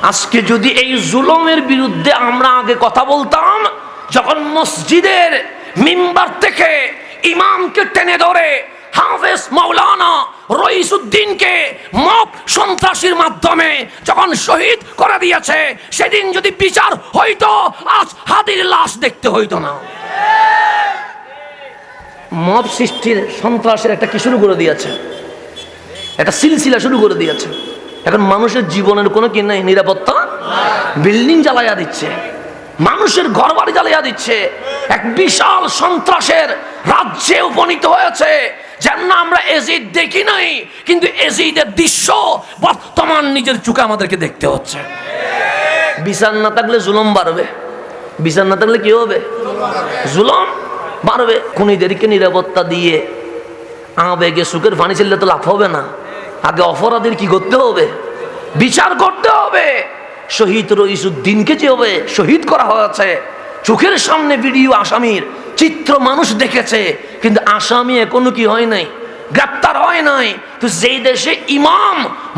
আজকে যদি এই জুলুমের বিরুদ্ধে আমরা আগে কথা বলতাম, যখন মসজিদের মিম্বার থেকে ইমামকে টেনে ধরে হাফেজ মাওলানা রইসুদ্দিনকে মব সন্ত্রাসীর মাধ্যমে যখন শহীদ করে দিয়েছে, সেদিন যদি বিচার হইতো, আজ হাদির লাশ দেখতে হইতো না। মব সৃষ্টির সন্ত্রাসের একটা কি শুরু করে দিয়েছে, একটা সিলসিলা শুরু করে দিয়েছে। এখন মানুষের জীবনের কোনো কি নাই, নিরাপত্তা। বিল্ডিং জ্বালাইয়া দিচ্ছে, মানুষের ঘর বাড়ি জ্বালিয়ে দিচ্ছে, এক বিশাল সন্ত্রাসের রাজ্যে উপনীত হয়েছে। যেন আমরা এজিদ দেখি নাই, কিন্তু এজিদের দৃশ্য বর্তমান নিজের চোখে আমাদেরকে দেখতে হচ্ছে। বিচার না থাকলে জুলুম বাড়বে, বিচার না থাকলে কি হবে, জুলুম বাড়বে। খুনিদেরকে নিরাপত্তা দিয়ে আবেগে সুখের পানি ছেলে তো লাভ হবে না। আগে অপরাধীর কি করতে হবে, বিচার করতে হবে। শহীদ রইসুদ্দিনকে যেভাবে শহীদ করা হয়েছে, চোখের সামনে ভিডিও, আসামির চিত্র মানুষ দেখেছে, কিন্তু আসামি এখনো কি হয় নাই, গ্রেপ্তার হয় নাই। তো যেই দেশে ইমাম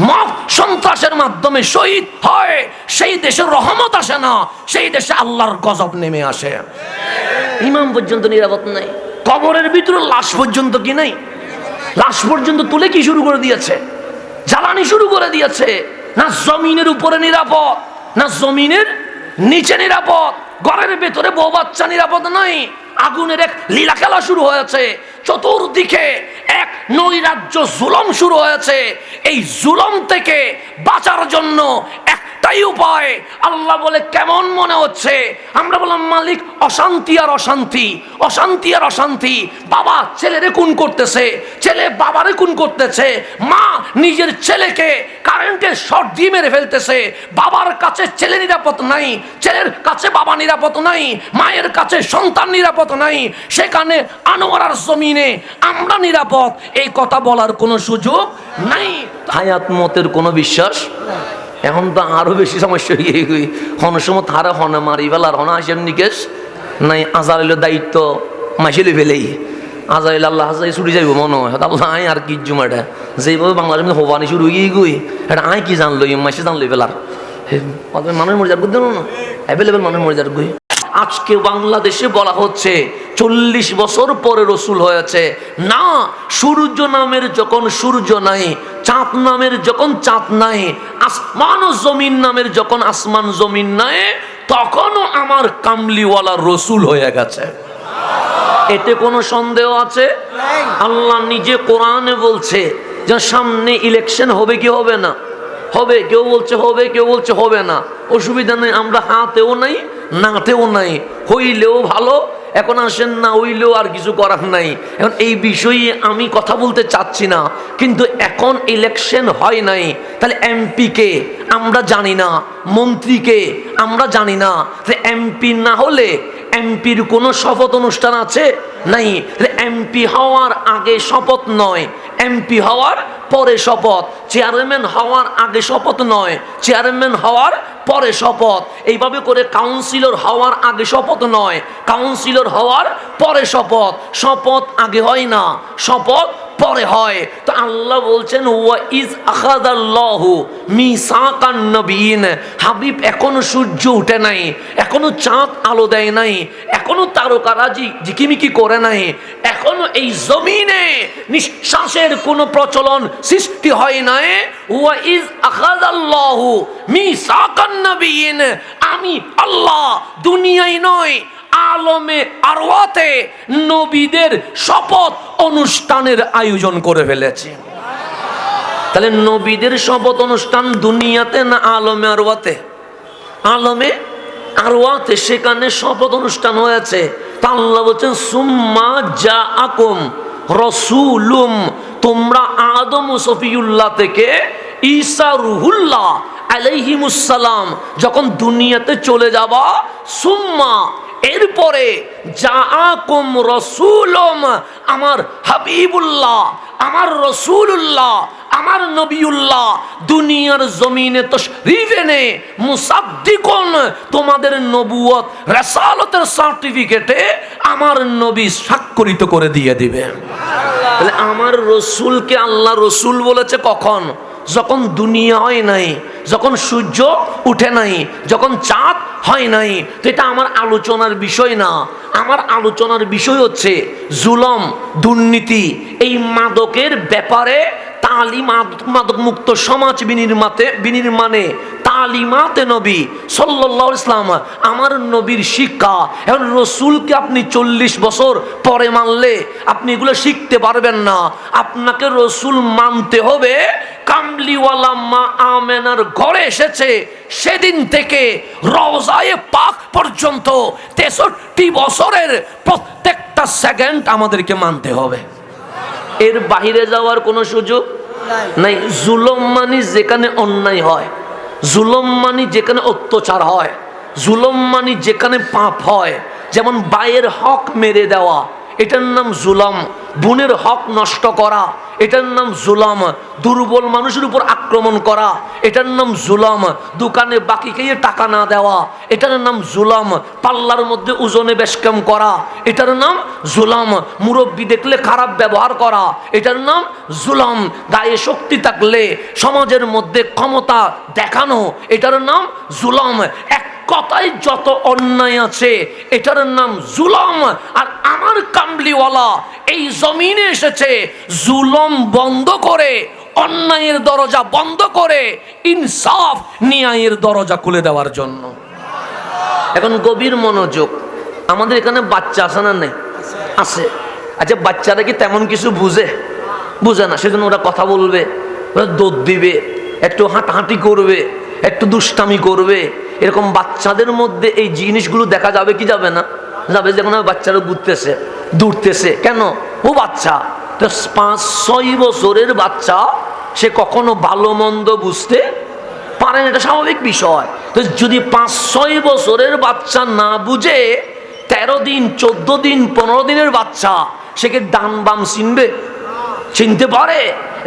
মব সন্ত্রাসের মাধ্যমে শহীদ হয়, সেই দেশে রহমত আসে না, সেই দেশে আল্লাহর গজব নেমে আসে। ইমাম পর্যন্ত নিরাপদ নাই, কবরের ভিতরে লাশ পর্যন্ত কি নাই, লাশ পর্যন্ত তুলে কি শুরু করে দিয়েছে, জ্বালানি শুরু করে দিয়েছে। না জমিনের উপরে নিরাপদ, না জমিনের নিচে নিরাপদ, ঘরের ভেতরে বউ বাচ্চা নিরাপদ নাই। আগুনের এক লীলা খেলা শুরু হয়েছে, চতুর্দিকে এক নৈরাজ্য জুলুম শুরু হয়েছে। এই জুলুম থেকে বাঁচার জন্য একটাই উপায়। আল্লাহ বলে কেমন মনে হচ্ছে? আমরা বললাম মালিক অশান্তি আর অশান্তি, অশান্তি আর অশান্তি। বাবা ছেলেরে খুন করতেছে, ছেলে বাবারে খুন করতেছে, মা নিজের ছেলেকে কারেন্টের শর্ট দিয়ে মেরে ফেলতেছে। বাবার কাছে ছেলে নিরাপদ নাই, ছেলের কাছে বাবা নিরাপদ নাই, মায়ের কাছে সন্তান নিরাপদ নাই। সেখানে আনোয়ারার জমিনে আমরা নিরাপদ, এই কথা বলার কোনো সুযোগ নাই। হায়াত মতের কোনো বিশ্বাস। এখন তো আরো বেশি সমস্যা হয়ে গই, হন সময় তারা হনে মারি ফেলার, হন আসেন নিকেশ নাই। আজারের দায়িত্ব মাসিলে ফেলেই আজাইল আল্লাহ হাজাই ছুটি যাইব মনে হয়। আল্লাহ আয় আর কি জুমাটা যেভাবে বাংলাদেশ হবানি শুরু হয়ে গই, এটা আয় কি জানলো, মাসে জানলো ফেলার মানুষ মর্যাদা করতে না, অ্যাভেলেবেল মানুষ মর্যাদা কই। আজকে বাংলাদেশে বলা হচ্ছে 40 বছর পরে রসুল হয়েছে না। সূর্য নামের যখন সূর্য নাই, চাঁদ নামের যখন চাঁদ নাই, আসমান ও জমিন নামের যখন আসমান জমিন নাই, তখনও আমার কামলিওয়ালা রসুল হয়ে গেছে। এতে কোনো সন্দেহ আছে? আল্লাহ নিজে কোরআনে বলছে যে সামনে ইলেকশন হবে কি হবে না, হবে। কেউ বলছে হবে, কেউ বলছে হবে না। অসুবিধা নেই, আমরা হাতেও নাই নাতেও নাই, হইলেও ভালো। এখন আসেন না হইলেও আর কিছু করার নাই। এখন এই বিষয়ে আমি কথা বলতে চাচ্ছি না, কিন্তু এখন ইলেকশন হয় নাই, তাহলে এমপিকে আমরা জানি না, মন্ত্রীকে আমরা জানি না। এমপি না হলে এমপির কোনো শপথ অনুষ্ঠান আছে নাই? এমপি হওয়ার আগে শপথ নয়, এমপি হওয়ার পরে শপথ। চেয়ারম্যান হওয়ার আগে শপথ নয়, চেয়ারম্যান হওয়ার পরে শপথ। এইভাবে করে কাউন্সিলর হওয়ার আগে শপথ নয়, কাউন্সিলর হওয়ার পরে শপথ। শপথ আগে হয় না, শপথ পরে হয়। তো আল্লাহ বলছেন ওয়া ইজ আখাযাল্লাহু মিসাকান নবিয়িন। হাবিব এখনো সূর্য উঠে নাই, এখনো চাঁদ আলো দেয় নাই, এখনো তারকারাজি ঝিকিমিকি করে নাই, এখনো এই জমিনে নিঃশ্বাসের কোনো প্রচলন সৃষ্টি হয় নাই। ওয়া ইজ আখাযাল্লাহু মিসাকান নবিয়িন। আমি আল্লাহ দুনিয়ায় নয়, আলমে আরওয়াতে নবীদের শপথ অনুষ্ঠানের আয়োজন করে ফেলেছে। তাহলে নবীদের শপথ অনুষ্ঠান দুনিয়াতে না আলমে আরওয়াতে? আলমে আরওয়াতে, সেখানে শপথ অনুষ্ঠান হয়েছে। তা আল্লাহ বলছেন সুম্মা জাআকুম রাসূলুম, তোমরা আদম ও সফিউল্লাহ থেকে ঈসা রুহুল্লাহ আলাইহিমুসসালাম যখন দুনিয়াতে চলে যাবা, সুম্মা এরপরে জাআকুম রাসূলুম, আমার হাবিবুল্লাহ, আমার রাসূলুল্লাহ, আমার নবিউল্লাহ দুনিয়ার জমিনে তাশরীফ এনে মুসাদ্দিকুন, তোমাদের নবুয়ত রাসালাতের সার্টিফিকেটে আমার নবী স্বাক্ষরিত করে দিয়ে দিবে। তাহলে আমার রসুলকে আল্লাহ রসুল বলেছে কখন? যখন দুনিয়া হয় নাই, যখন সূর্য উঠে নাই, যখন চাঁদ হয় নাই। তো এটা আমার আলোচনার বিষয় না। আমার আলোচনার বিষয় হচ্ছে জুলম, দুর্নীতি, এই মাদকের ব্যাপারে মাদক মুক্ত সমাজ বিনির্মাণে তালিমাতে নবী সাল্লাল্লাহু আলাইহি ওয়াসাল্লাম, আমার নবীর শিক্ষা। এখন রসুলকে আপনি 40 বছর পরে মানলে আপনি এগুলো শিখতে পারবেন না। আপনাকে রসুল মানতে হবে কামলিওয়ালা মা আমেনার ঘরে এসেছে সেদিন থেকে রওজায়ে পাক পর্যন্ত 63 বছরের প্রত্যেকটা সেকেন্ড আমাদেরকে মানতে হবে। এর বাহিরে যাওয়ার কোনো সুযোগ নাই। জুলম মানে যেখানে অন্যায় হয়, জুলম মানে যেখানে অত্যাচার হয়, জুলম মানে যেখানে পাপ হয়। যেমন ভাইয়ের হক মেরে দেওয়া, এটার নাম জুলম। বোনের হক নষ্ট করা, এটার নাম জুলম। দুর্বল মানুষের উপর আক্রমণ করা, এটার নাম জুলম। দোকানে বাকি খেয়ে টাকা না দেওয়া, এটার নাম জুলম। পাল্লার মধ্যে ওজনে বেশকাম করা, এটার নাম জুলম। মুরব্বী দেখলে খারাপ ব্যবহার করা, এটার নাম জুলম। গায়ে শক্তি থাকলে সমাজের মধ্যে ক্ষমতা দেখানো, এটার নাম জুলম। এক কথায় যত অন্যায় আছে এটার নাম জুলম। আর আমার কামলিওয়ালা এই জমিনে এসেছে জুলম বন্ধ করে, অন্যায়ের দরজা বন্ধ করে ইনসাফ ন্যায়ের দরজা খুলে দেওয়ার জন্য। এখন গভীর মনোযোগ। আমাদের এখানে বাচ্চা আছে না? নেই? আছে। আচ্ছা, বাচ্চারা কি তেমন কিছু বুঝে না, সেজন্য ওরা কথা বলবে, ওরা দৌড় দিবে, একটু হাঁটাহাঁটি করবে, একটু দুষ্টামি করবে। এরকম বাচ্চাদের মধ্যে এই জিনিসগুলো দেখা যাবে কি যাবে না? যাবে। যখন বাচ্চারা ঘুরতেছে, দৌড়তেছে, কেন? ও বাচ্চা তো 5-6 বছরের বাচ্চা, সে কখনো ভালো মন্দ বুঝতে পারে না, এটা স্বাভাবিক বিষয়। তো যদি 5-6 বছরের বাচ্চা না বুঝে, 13 দিন 14 দিন 15 দিনের বাচ্চা, সে কি ডান বাম চিনতে পারে?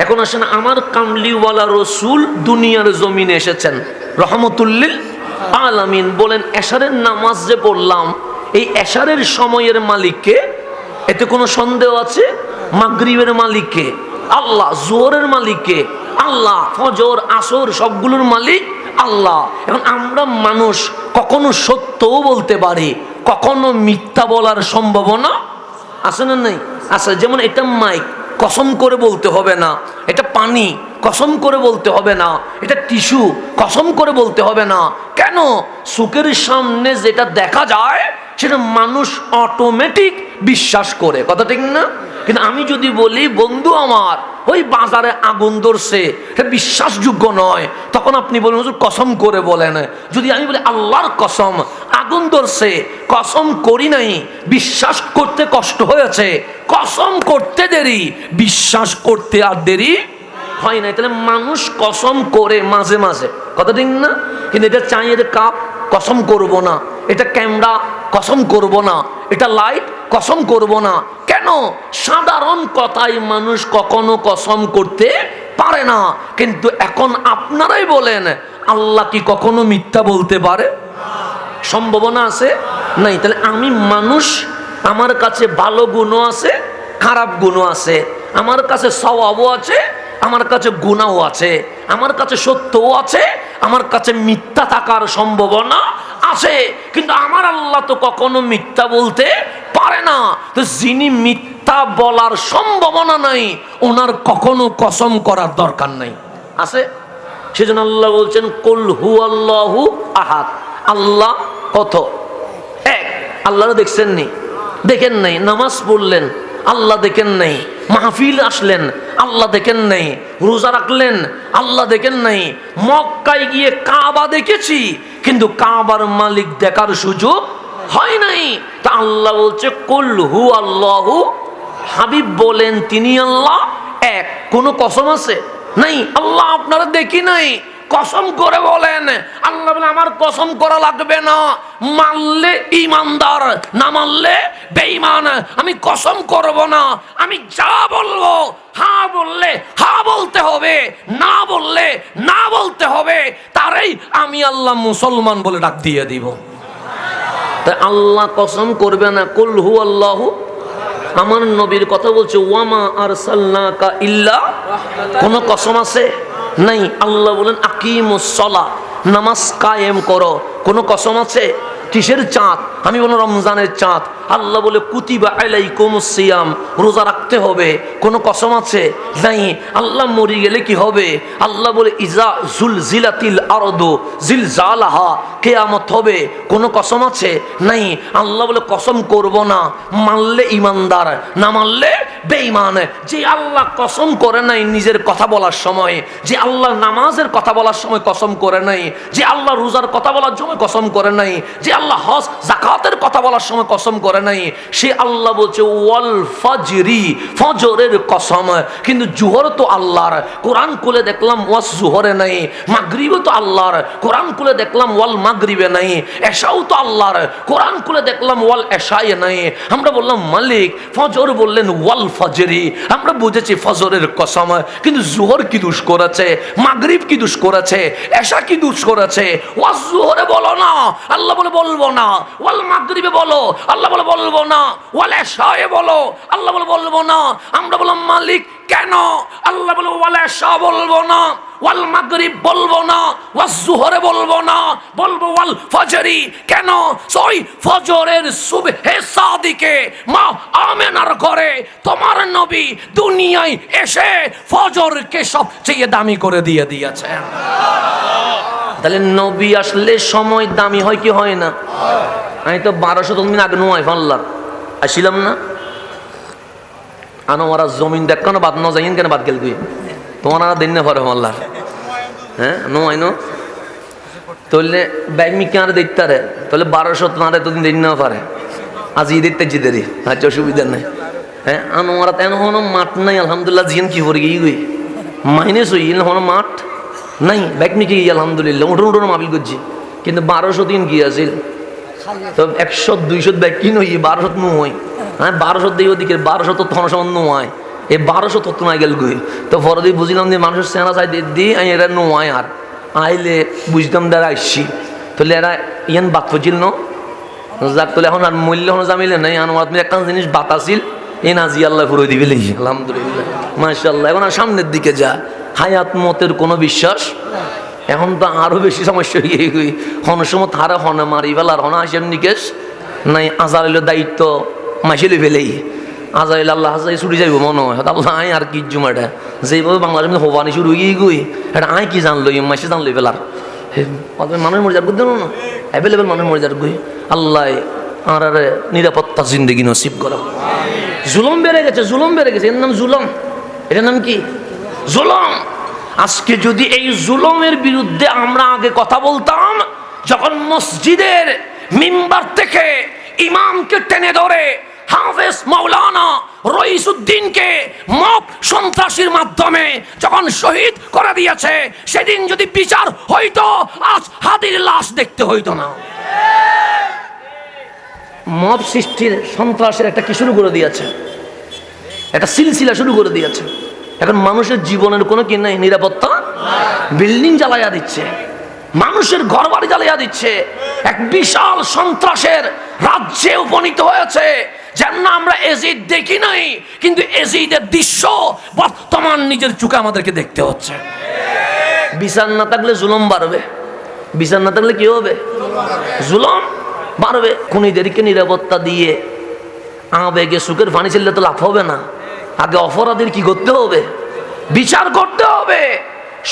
এখন আসেন, আমার কামলিওয়ালা রসুল দুনিয়ার জমিনে এসেছেন রহমতুল্লিল আলামিন। বলেন, এশারের নামাজ যে পড়লাম, এই এশারের সময়ের মালিককে? এতে কোনো সন্দেহ আছে? মাগরিবের মালিককে? আল্লাহ। জোহরের মালিককে? আল্লাহ। ফজর আসর সবগুলোর মালিক আল্লাহ। এখন আমরা মানুষ কখনো সত্যও বলতে পারি, কখনো মিথ্যা বলার সম্ভাবনা আছে না? নেই? আছে। যেমন এটা মাইক, কসম করে বলতে হবে না। এটা পানি, কসম করে বলতে হবে না। এটা টিস্যু, কসম করে বলতে হবে না। কেন? চোখের সামনে যেটা দেখা যায় সেটা মানুষ অটোমেটিক বিশ্বাস করে, কথা ঠিক না? কিন্তু আমি যদি বলি, বন্ধু আমার ওই বাজারে আগুন ধরছে, এটা বিশ্বাসযোগ্য নয়, তখন আপনি বলেন হুজুর কসম করে বলেন। যদি আমি বলি আল্লাহর কসম আগুন ধরছে, কসম করি নাই, বিশ্বাস করতে কষ্ট হয়েছে, কসম করতে দেরি, বিশ্বাস করতে আর দেরি হয় নাই। তাহলে মানুষ কসম করে মাঝে মাঝে, কথা ঠিক না? কিন্তু এটা চায়ের কাপ, কসম করব না। এটা ক্যামেরা, কসম করব না। এটা লাইট, কসম করব না। কেন? সাধারণ কথায় মানুষ কখনো কসম করতে পারে না। কিন্তু এখন আপনারাই বলেন, আল্লাহ কি কখনো মিথ্যা বলতে পারে? সম্ভাবনা আছে? নাই। তাহলে আমি মানুষ, আমার কাছে ভালো গুণও আছে, খারাপ গুণও আছে, আমার কাছে সওয়াবও আছে, আমার কাছে গুনাহও আছে, আমার কাছে সত্যও আছে, আমার কাছে মিথ্যা থাকার সম্ভাবনা আছে। কিন্তু আমার আল্লাহ তো কখনো মিথ্যা বলতে পারে না। তো যিনি মিথ্যা বলার সম্ভাবনা নাই, ওনার কখনো কসম করার দরকার নাই। আছে? সেজন্য আল্লাহ বলছেন, কুল হুয়াল্লাহু আহাদ। আল্লাহ কত? এক। আল্লাহরা দেখছেন নি? দেখেন নাই। নামাজ পড়লেন, আল্লাহ দেখেন নাই। মাহফিল আসলেন, আল্লাহ দেখেন নাই। রোজা রাখলেন, আল্লাহ দেখেন নাই। মক্কায় গিয়ে কাবা দেখেছি, কিন্তু কাবার মালিক দেখার সুযোগ হয় নাই। তা আল্লাহ বলছে, কুল হু আল্লাহু, হাবিব বলেন তিনি আল্লাহ এক। কোনো কসম আছে? নাই। আল্লাহ আপনারা দেখি নাই, কসম করে বলেন। আল্লাহ বলে, আমার কসম করা লাগবে না, মানলে ইমানদার, না মানলে বেঈমান। আমি কসম করব না, আমি যা বলবো, হ্যাঁ বললে হ্যাঁ বলতে হবে, না বললে না বলতে হবে। তারই আমি আল্লাহ মুসলমান বলে ডাক দিয়ে দিব। তাই আল্লাহ কসম করবে না। কুল হু আল্লাহু, আমার নবীর কথা বলছে, ওয়ামা আরসালনাকা ইল্লা। কোন কসম আছে? নাই। আল্লাহ বলেন আকিমুস সালাহ, নামাজ কায়েম করো। কোনো কসম আছে? কিসের চাঁদ? আমি বললাম রমজানের চাঁদ। আল্লাহ বলে কুতিবা আলাইকুমুস সিয়াম, রোজা রাখতে হবে। কোনো কসম আছে? নাই। আল্লাহ মরি গেলে কি হবে? আল্লাহ বলে ইজা জুলজিলাতিল আরদু জিলজালাহা, কিয়ামত হবে। কোনো কসম আছে? নাই। আল্লাহ বলে কসম করব না, মানলে ইমানদার, না মানলে বেঈমান। যে আল্লাহ কসম করে নাই নিজের কথা বলার সময়, যে আল্লাহ নামাজের কথা বলার সময় কসম করে নাই, যে আল্লাহ রোজার কথা বলার সময় কসম করে নাই, যে আল্লাহ হজ যাকাতের কথা বলার সময় কসম করে নাই, সে আল্লাহ বলছে ওয়াল ফাজরি, ফজরের কসম। কিন্তু জোহর তো আল্লাহর, কোরআন খুলে দেখলাম ওয়াস জোহরে নাই। মাগরিবও তো আল্লাহর, কোরআন খুলে দেখলাম ওয়াল মাগরিবে নাই। এশাও তো আল্লাহর, কোরআন খুলে দেখলাম ওয়াল এশায়ে নাই। আমরা বললাম মালিক, ফজর বললেন ওয়াল ফজরি, আমরা বুঝেছি ফজরের কসম। কিন্তু জোহর কি দোষ করেছে? মাগরিব কি দোষ করেছে? এশা কি দোষ করেছে? ওয়াস জোহরে বলো না, আল্লাহ বলে বলবো না। ওয়াল মাগরিবে বলো, আল্লাহ বলে বলবো না। ওয়াল এশায়ে বলো, আল্লাহ বলে বলবো না। আমরা বললাম মালিক কেন? আল্লাহ বলে ওয়াল এশা বলবো না, ওয়াল মাগরিব বলবো না, ওয়াস জোহরে বলবো না, বলবো ওয়াল ফজরি। কেন? ওই ফজরের সুবহে সাদিকে মা আমেনার ঘরে তোমার নবী দুনিয়ায় এসে ফজরকে সবচেয়ে দামি করে দিয়ে দিয়েছেন। তাহলে নবী আসলে সময় দামি হয় কি হয় না? আমি তো 1200 দিন আগে নোয়াই ফাল্লার আসিলাম না। আনোয়ারা জমিন দেখ কেন বাদ ন যাইন কেন বাদ গেল তুই তোমার আর দিন না পারে ফাল্লার। হ্যাঁ নোয়াই নো তাহলে ব্যাগমি কেন দেখতে রে? তাহলে 1200 না রে তোদিন দিন না পারে। আজ ঈদের তেজি দেরি, আচ্ছা অসুবিধা নাই। হ্যাঁ আনোয়ারা তেন হনো মাঠ নাই আলহামদুলিল্লাহ। জিয়ান কি করে গিয়ে গই মাইনেস হই হনো মাঠ নাই। ব্যাগমি কি আলহামদুলিল্লাহ উঠোন উঠোন মাবিল করছি। কিন্তু 1200 দিন কি আছিল তো 100-200 ব্যাগ কি নই 1200 নো হয়। হ্যাঁ 1200 দিয়ে ওদিকে 1200 তো তখন সমান নোয়ায়। এই 1200 তত্ত্ব না গেল গই তো পরে দিয়ে বুঝলাম যে মানুষের সেনা চাই দিয়ে আমি এরা নোয়ায়। আর আইলে বুঝতাম দ্বারা আসছি তাহলে এরা ইয়ান বাদ পড়ছিল ন যাক। তাহলে এখন আর মূল্য হনো জামিলে নাই। আনোয়ার তুমি একটা জিনিস বাতাছিল এ নাজি আল্লাহ ফুরো দিবে লেগে আলহামদুলিল্লাহ মাশাআল্লাহ। এখন আর সামনের দিকে যা, হায়াত মতের কোনো বিশ্বাস। এখন তো আরো বেশি সমস্যা হয়ে গই। হন সময় তারা হনে মারি ফেলার হন আসেন নিকেশ নাই। আজারের দায়িত্ব মাসিলে ফেলেই আজাইল আল্লাহ হাজাই ছুটি যাইব মনে হয়। আল্লাহ আয় আর কি জুমাটা যেভাবে বাংলাদেশ হবানি শুরু হয়ে গই এটা আয় কি জানলো মাসে জানলো ফেলার মানুষ মর্যাদা করতে না অ্যাভেলেবেল মানুষ মর্যাদা গই। আল্লাহ আর নিরাপত্তা জিন্দগি নসিব করা। জুলম বেড়ে গেছে, জুলম বেড়ে গেছে। এর নাম জুলম। এটার নাম কি? জুলম। আজকে যদি এই জুলমের বিরুদ্ধে আমরা আগে কথা বলতাম, যখন মসজিদের মিম্বার থেকে ইমামকে টেনে ধরে হাফেজ মাওলানা রইসুদ্দিনকে মব সন্ত্রাসীর মাধ্যমে যখন শহীদ করে দিয়েছে, সেদিন যদি বিচার হইতো আজ হাদির লাশ দেখতে হইতো না। মব সৃষ্টির সন্ত্রাসের একটা কি শুরু করে দিয়েছে, একটা সিলসিলা শুরু করে দিয়েছে। এখন মানুষের জীবনের কোনো কি নাই, নিরাপত্তা। বিল্ডিং জ্বালাইয়া দিচ্ছে, মানুষের ঘর বাড়ি জ্বালিয়ে দিচ্ছে। এক বিশাল সন্ত্রাসের রাজ্যে উপনীত হয়েছে। যেন আমরা এজিদ দেখি নাই, কিন্তু এজিদের দৃশ্য বর্তমান নিজের চোখে আমাদেরকে দেখতে হচ্ছে। বিচার না থাকলে জুলুম বাড়বে। বিচার না থাকলে কি হবে? জুলুম বাড়বে। খুনিদেরকে নিরাপত্তা দিয়ে আবেগে সুখের পানি ছেলে তো লাভ হবে না। আগে অপরাধীর কি করতে হবে? বিচার করতে হবে।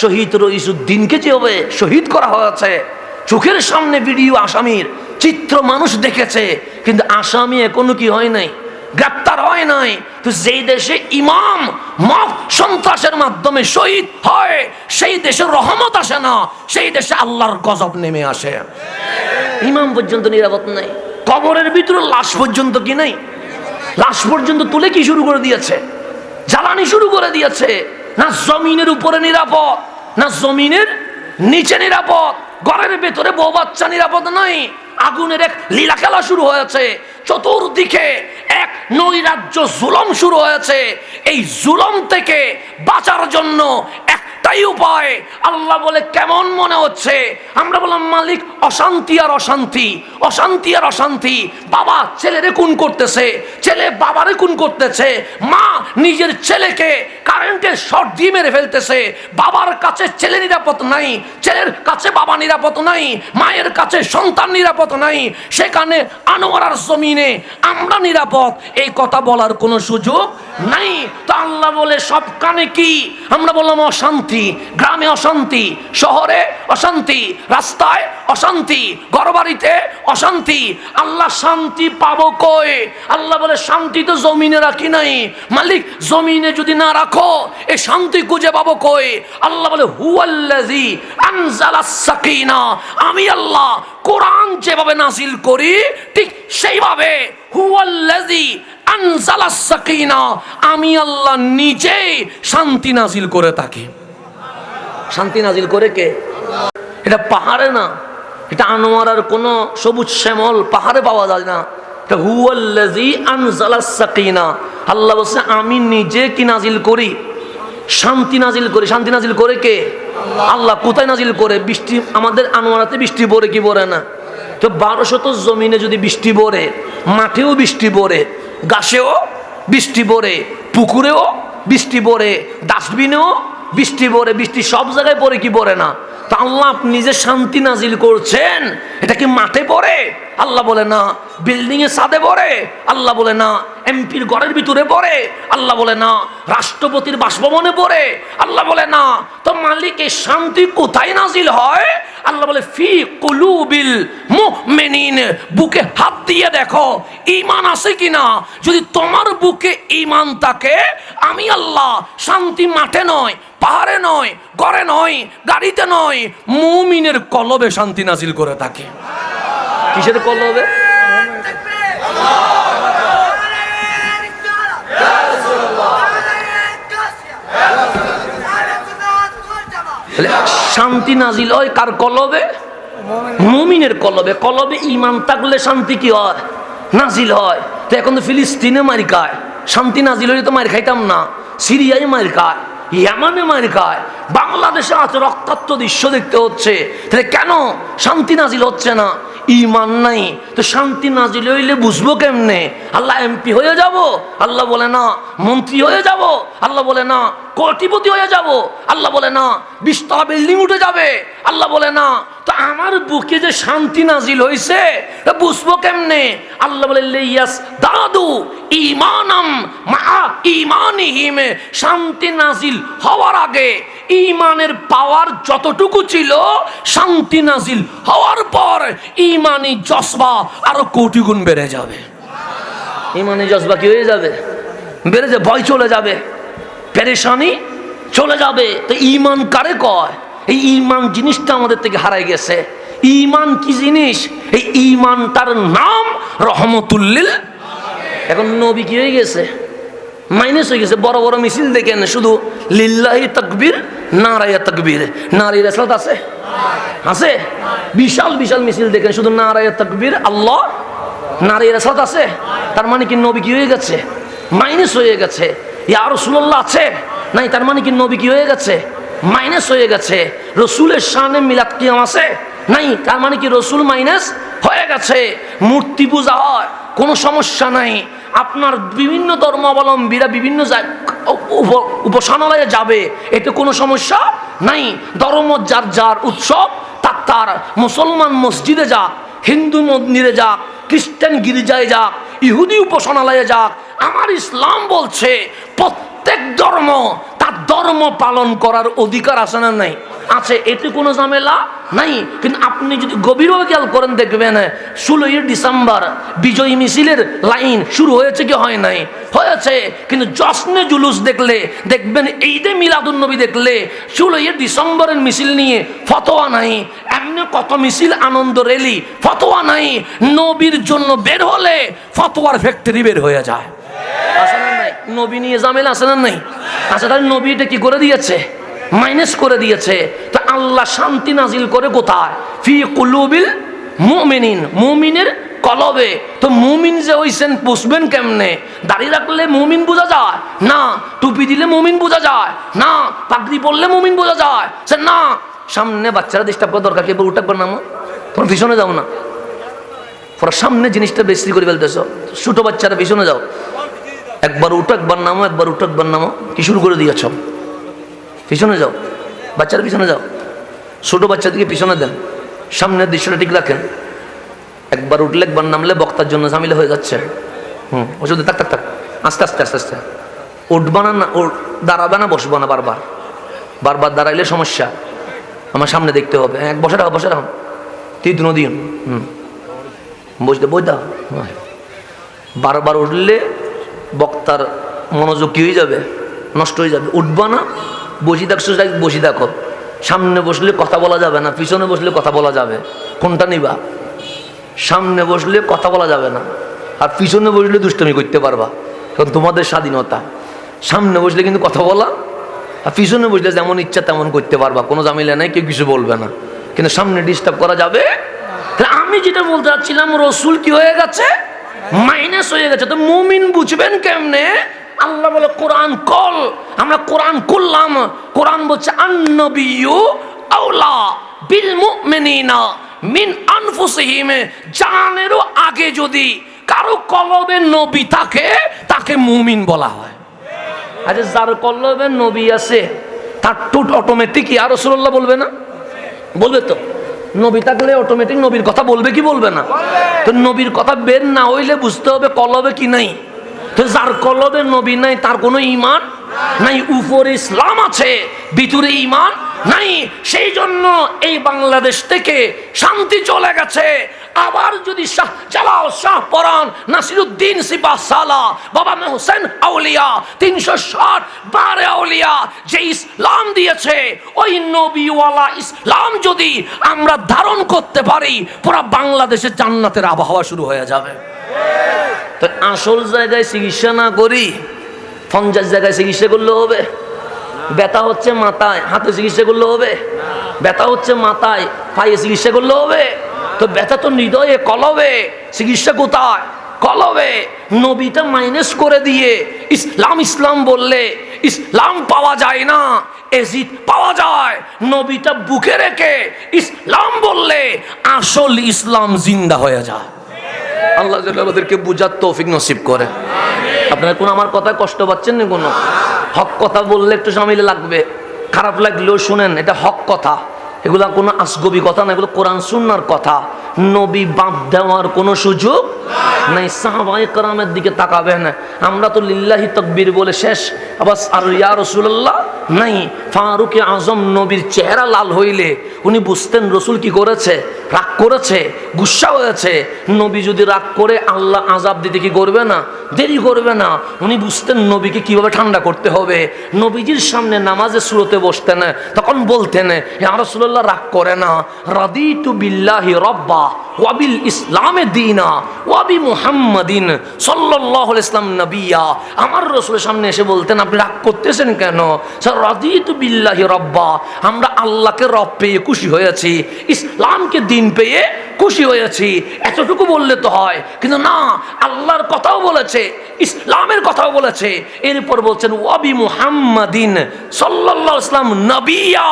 শহীদ রইসুদ্দিনকে যেভাবে শহীদ করা হয়েছে, চোখের সামনে ভিডিও, আসামির চিত্র মানুষ দেখেছে, কিন্তু আসামি এখনো কি হয় নাই, গ্রেপ্তার হয় নাই। তো যেই দেশে ইমাম মব সন্ত্রাসের মাধ্যমে শহীদ হয়, সেই দেশে রহমত আসে না, সেই দেশে আল্লাহর গজব নেমে আসে। ইমাম পর্যন্ত নিরাপদ নাই, কবরের ভিতরে লাশ পর্যন্ত কি নাই, লাশ পর্যন্ত তুলে কি শুরু করে দিয়েছে, জ্বালানি শুরু করে দিয়েছে। না জমিনের উপরে নিরাপদ, না জমিনের নিচে নিরাপদ। ঘরের ভেতরে বউ বাচ্চা নিরাপদ নাই। আগুনের এক লীলা খেলা শুরু হয়েছে। চতুর্দিকে এক নৈরাজ্য জুলম শুরু হয়েছে। এই জুলম থেকে বাঁচার জন্য একটা একটাই উপায়। আল্লাহ বলে কেমন মনে হচ্ছে? আমরা বললাম মালিক অশান্তি আর অশান্তি, অশান্তি আর অশান্তি। বাবা ছেলেরে খুন করতেছে, ছেলে বাবারে খুন করতেছে, মা নিজের ছেলেকে কারেন্টের শর্ট দিয়ে মেরে ফেলতেছে। বাবার কাছে ছেলে নিরাপদ নাই, ছেলের কাছে বাবা নিরাপদ নাই, মায়ের কাছে সন্তান নিরাপদ নাই। সেখানে আনোয়ারার জমিনে আমরা নিরাপদ, এই কথা বলার কোনো সুযোগ নাই। তো আল্লাহ বলে সব কানে কি? আমরা বললাম অশান্তি, গ্রামে অশান্তি, শহরে অশান্তি, রাস্তায় অশান্তি, ঘরবাড়িতে অশান্তি। আল্লাহ শান্তি পাবো কই? আল্লাহ বলে শান্তি তো জমিনে রাখি নাই। মালিক জমিনে যদি না রাখো এই শান্তি খুঁজে পাবো কই? আল্লাহ বলে হুয়াল্লাযী আনজালাস সাকিনা, আমি আল্লাহ কোরআন যেভাবে নাজিল করি ঠিক সেইভাবে হুয়াল্লাযী আনজালাস সাকিনা, আমি আল্লাহ নিজেই শান্তি নাজিল করে থাকি। শান্তি নাজিল করে কে? এটা পাহাড়ে না, এটা আনোয়ারার কোনো সবুজ শ্যামল পাহাড়ে পাওয়া যায় না। এটা হুয়াল্লাযী আনজালাস সাকিনা, আল্লাহ বলছে আমি নিজে কি নাজিল করি? শান্তি নাজিল করি। শান্তি নাজিল করে কে? আল্লাহ। কোথায় নাজিল করে? বৃষ্টি, আমাদের আনোয়ারাতে বৃষ্টি পড়ে কি পড়ে না? তো 1200 জমিনে যদি বৃষ্টি পড়ে, মাঠেও বৃষ্টি পড়ে, গাছেও বৃষ্টি পড়ে, পুকুরেও বৃষ্টি পড়ে, ডাস্টবিনেও বৃষ্টি পড়ে, বৃষ্টি সব জায়গায় পড়ে কি পড়ে না? তা আল্লাহ আপনি নিজে শান্তি নাজিল করছেন, এটা কি মাঠে পড়ে? আল্লাহ বলে না। বিল্ডিং এ ছাদে পড়ে? আল্লাহ বলে না। এমপির ঘরের ভিতরে পড়ে? আল্লাহ বলে না। রাষ্ট্রপতির বাসভবনে পড়ে? আল্লাহ বলে না। তো মালিক এই শান্তি কোথায় নাজিল হয়? আল্লাহ বলে ফি কুলুবিল মুমিনিন, বুকে হাত দিয়ে দেখো ঈমান আছে কিনা। যদি তোমার বুকে ঈমান থাকে, আমি আল্লাহ শান্তি মাঠে নয়, পাহাড়ে নয়, ঘরে নয়, গাড়িতে নয়, মুমিনের কলবে শান্তি নাজিল করে থাকে। কিসের কলবে? শান্তি নাজিল হয় কার কলবে? মুমিনের কলবে। কলবে ঈমান থাকলে শান্তি কি হয়? নাজিল হয়। তো এখন তো ফিলিস্তিনে মার খায়, শান্তি নাজিল হলে তো মার খাইতাম না। সিরিয়ায় মার খায়, ইয়ামানে মার খায়, বাংলাদেশে আছে রক্তাক্ত দৃশ্য দেখতে হচ্ছে। তাহলে কেন শান্তি নাজিল হচ্ছে না? ঈমান নাই। তো শান্তি নাজিল হইলে বুঝবো কেমনে? আল্লাহ এমপি হয়ে যাব? আল্লাহ বলে না। মন্ত্রী হয়ে যাব? আল্লাহ বলে না। কোটিপতি হয়ে যাব? আল্লাহ বলে না। 20 তলা বিল্ডিং উঠে যাবে? আল্লাহ বলে না। তো আমার বুকে যে শান্তি নাজিল হয়েছে বুঝবো কেমনে? আল্লাহ বলে লিয়াস দাদু ঈমানাম মা ঈমানিহিম, শান্তি নাজিল হওয়ার আগে ঈমানের পাওয়ার যতটুকু ছিল, শান্তি নাজিল হওয়ার পর ঈমানি জজবা আরো কোটি গুণ বেড়ে যাবে। ঈমানি জজবা কি হয়ে যাবে? বেড়ে যাবে। ভয় চলে যাবে, পেরেশানি চলে যাবে। তো ঈমান কারে কয়? এই ঈমান জিনিসটা আমাদের থেকে হারাই গেছে। ঈমান কি জিনিস? এই ঈমানটার নাম রহমতুল্লিল। এখন নবী কি হয়ে গেছে? মাইনাস হয়ে গেছে। বড় বড় মিছিল দেখেন, শুধু লিল্লাহি তাকবীর, নারায়ে তাকবীর। নারী রাসূল আছে? আছে? বিশাল বিশাল মিছিল দেখেন, শুধু নারায়ে তাকবীর, আল্লাহ, নারী রাসূল আছে। তার মানে কি নবী কি হয়ে গেছে? মাইনাস হয়ে গেছে। ইয়া রাসূলুল্লাহ আছে? নাই। তার মানে কি নবী কি হয়ে গেছে? মাইনাস হয়ে গেছে। রসুলের শানে মিলাদ কিয়াম আছে? নাই। তার মানে কি রসুল মাইনাস হয়ে গেছে। মূর্তি পূজা হয়, কোনো সমস্যা নাই। আপনার বিভিন্ন ধর্মাবলম্বীরা বিভিন্ন উপাসনালয়ে যাবে, এতে কোনো সমস্যা নাই। ধর্ম যার যার উৎসব তার তার। মুসলমান মসজিদে যাক, হিন্দু মন্দিরে যাক, খ্রিস্টান গির্জায় যাক, ইহুদি উপাসনালয়ে যাক, আমার ইসলাম বলছে প্রত্যেক ধর্ম তার ধর্ম পালন করার অধিকার আছে না নাই? আছে। এতে কোনো ঝামেলা নাই। কিন্তু আপনি যদি গভীরভাবে খেয়াল করেন দেখবেন 16 ডিসেম্বর বিজয় মিছিলের লাইন শুরু হয়েছে কি হয় নাই? হয়েছে। কিন্তু জশ্নে জুলুস দেখলে দেখবেন, ঈদে মিলাদুন্নবী দেখলে 16 ডিসেম্বরের মিছিল নিয়ে ফতোয়া নাই। এমনি কত মিছিল, আনন্দ র্যালি, ফতোয়া নাই। নবীর জন্য বের হলে ফতোয়ার ফ্যাক্টরি বের হয়ে যায়। আছে না নাই? নবী নিয়ে ঝামেলা আছে না নাই? আচ্ছা, তাহলে নবী এটা কি করে দিয়েছে? মাইনাস করে দিয়েছে। তো আল্লাহ শান্তি নাজিল করে কোথায়? ফি কুলুবিল মুমিনিন, মুমিনের কলবে। তো মুমিন যে হইছেন বুঝবেন কেমনে? দাড়ি রাখলে মুমিন বোঝা যায় না, টুপি দিলে মুমিন বোঝা যায় না, পাগড়ি পরলে মুমিন বোঝা যায় না। সামনে বাচ্চারা ডিস্টার্ব করার দরকার কি? এবার উঠে একবার নামো, তোমার পিছনে যাও না, তোরা সামনে জিনিসটা বেশি করে ফেলতেছ। ছোট বাচ্চারা পিছনে যাও, একবার উঠো একবার নামো, একবার উঠো একবার নামো, কি শুরু করে দিয়েছ? পিছনে যাও, বাচ্চারা পিছনে যাও, ছোট বাচ্চাদেরকে পিছনে দেন, সামনের দৃশ্যটা ঠিক রাখেন। একবার উঠলে একবার নামলে বক্তার জন্য ঝামেলা হয়ে যাচ্ছে। ওষুধে থাক থাক থাক, আস্তে আস্তে আস্তে আস্তে উঠবা না, দাঁড়াবে না, বসবো না, বারবার বারবার দাঁড়াইলে সমস্যা। আমার সামনে দেখতে হবে, এক বসে রাখো, বসে রাখো, তিন নদীন বসতে বই দাও। বারবার উঠলে বক্তার মনোযোগ কি হয়ে যাবে? নষ্ট হয়ে যাবে। উঠবা না, বসি থাকছো, বসি দেখো। সামনে বসলে কথা বলা যাবে না, পিছনে বসলে কথা বলা যাবে, কোনটা নিবা? সামনে বসলে কথা বলা যাবে না, আর পিছনে বসলে দুষ্টমি করতে পারবা, কারণ তোমাদের স্বাধীনতা। সামনে বসলে কিন্তু কথা বলা, আর পিছনে বসলে যেমন ইচ্ছা তেমন করতে পারবা, কোনো ঝামেলা নাই, কেউ কিছু বলবে না, কিন্তু সামনে ডিস্টার্ব করা যাবে। আমি যেটা বলতে চাচ্ছিলাম, রসুল কি হয়ে গেছে? মাইনাস হয়ে গেছে। তো মুমিন বুঝবেন কেমনে? আল্লাহ বলে কোরআন কল, আমরা কোরআন করলাম। কোরআন বলছে আন-নবিয়্যু আওলা বিল মুমিনিনা মিন আনফুসিহিম, জানেরও আগে যদি কারো কলবে নবী থাকে তাকে মুমিন বলা হয়। আচ্ছা, যার কলবে নবী আছে তার টুট অটোমেটিক ইয়া রাসূলুল্লাহ বলবে না? বলবে তো। নবী থাকলে অটোমেটিক নবীর কথা বলবে কি বলবে না? তো নবীর কথা বের না হইলে বুঝতে হবে কলবে কি নাই। তো যার কলবে নবী নাই তার কোনো ঈমান নাই। উপরে ইসলাম আছে, ভিতরে ঈমান নাই। সেই জন্য এই বাংলাদেশ থেকে শান্তি চলে গেছে। আবার যদি শাহ জালাল, শাহ পরান, নাসিরুদ্দিন সিপাহ সালাহ, বাবা মেহসেন আউলিয়া, 360 বারে আউলিয়া যে ইসলাম দিয়েছে, ওই নবীওয়ালা ইসলাম যদি আমরা ধারণ করতে পারি, পুরো বাংলাদেশে জান্নাতের আবহাওয়া শুরু হয়ে যাবে। তো আসল জায়গায় চিকিৎসা না করি ফঞ্জার জায়গায় চিকিৎসা করলে হবে? ব্যথা হচ্ছে মাথায়, হাতে চিকিৎসা করলে হবে? ব্যথা হচ্ছে মাথায়, পায়ে চিকিৎসা করলে হবে? তো ব্যথা তো হৃদয়ে, কলবে। চিকিৎসা কোথায়? কলবে। নবীটা মাইনাস করে দিয়ে ইসলাম ইসলাম বললে ইসলাম পাওয়া যায় না, এজিদ পাওয়া যায়। নবীটা বুকে রেখে ইসলাম বললে আসল ইসলাম জিন্দা হয়ে যায়। আল্লাহ যেন আমাদেরকে বুঝার তৌফিক নসিব করে। আপনারা কোন আমার কথায় কষ্ট পাচ্ছেন না? কোনো হক কথা বললে একটু ঝামেলা লাগবে, খারাপ লাগলেও শুনেন, এটা হক কথা, এগুলা কোনো আসগবি কথা না, এগুলো কোরআন সুন্নাহর কথা। নবী বাদ দেওয়ার কোনো সুযোগ নাই। সাহাবায়ে কেরামের দিকে তাকাবেন, আমরা তো লিল্লাহি তাকবীর বলে শেষ, আবার আর ইয়া রাসূলুল্লাহ নাই। ফারুকে আজম নবীর চেহারা লাল হইলে উনি বুঝতেন রসুল কি করেছে, রাগ করেছে, গুসা হয়েছে। নবী যদি রাগ করে আল্লাহ আযাব দিতে কি করবে না, দেরি করবে না। উনি বুঝতেন নবীকে কিভাবে ঠান্ডা করতে হবে। নবীজির সামনে নামাজে সুরতে বসতেন, তখন বলতেন ইয়া রাসূলুল্লাহ রাগ করে না, রাদিতু বিল্লাহি রাব্বা ওয়া বিল ইসলামে দীনা ওয়া বি মুহাম্মাদিন সাল্লাল্লাহু আলাইহি ওয়াসাল্লাম নবিয়্যা। আমার রাসূলের সামনে এসে বলতেন আপনি রাগ করতেছেন কেন? স্যার রাদিতু বিল্লাহি রাব্বা, আমরা আল্লাহকে রব পেয়ে খুশি হয়েছি, ইসলামকে দিন পেয়ে খুশি হয়েছি। এতটুকু বললে তো হয়, কিন্তু না, আল্লাহর কথাও বলেছে, ইসলামের কথাও বলেছে। এরপর বলছেন ওয়াবি মুহাম্মাদিন সাল্লাল্লাহু আলাইহি ওয়াসাল্লাম নবিয়্যা,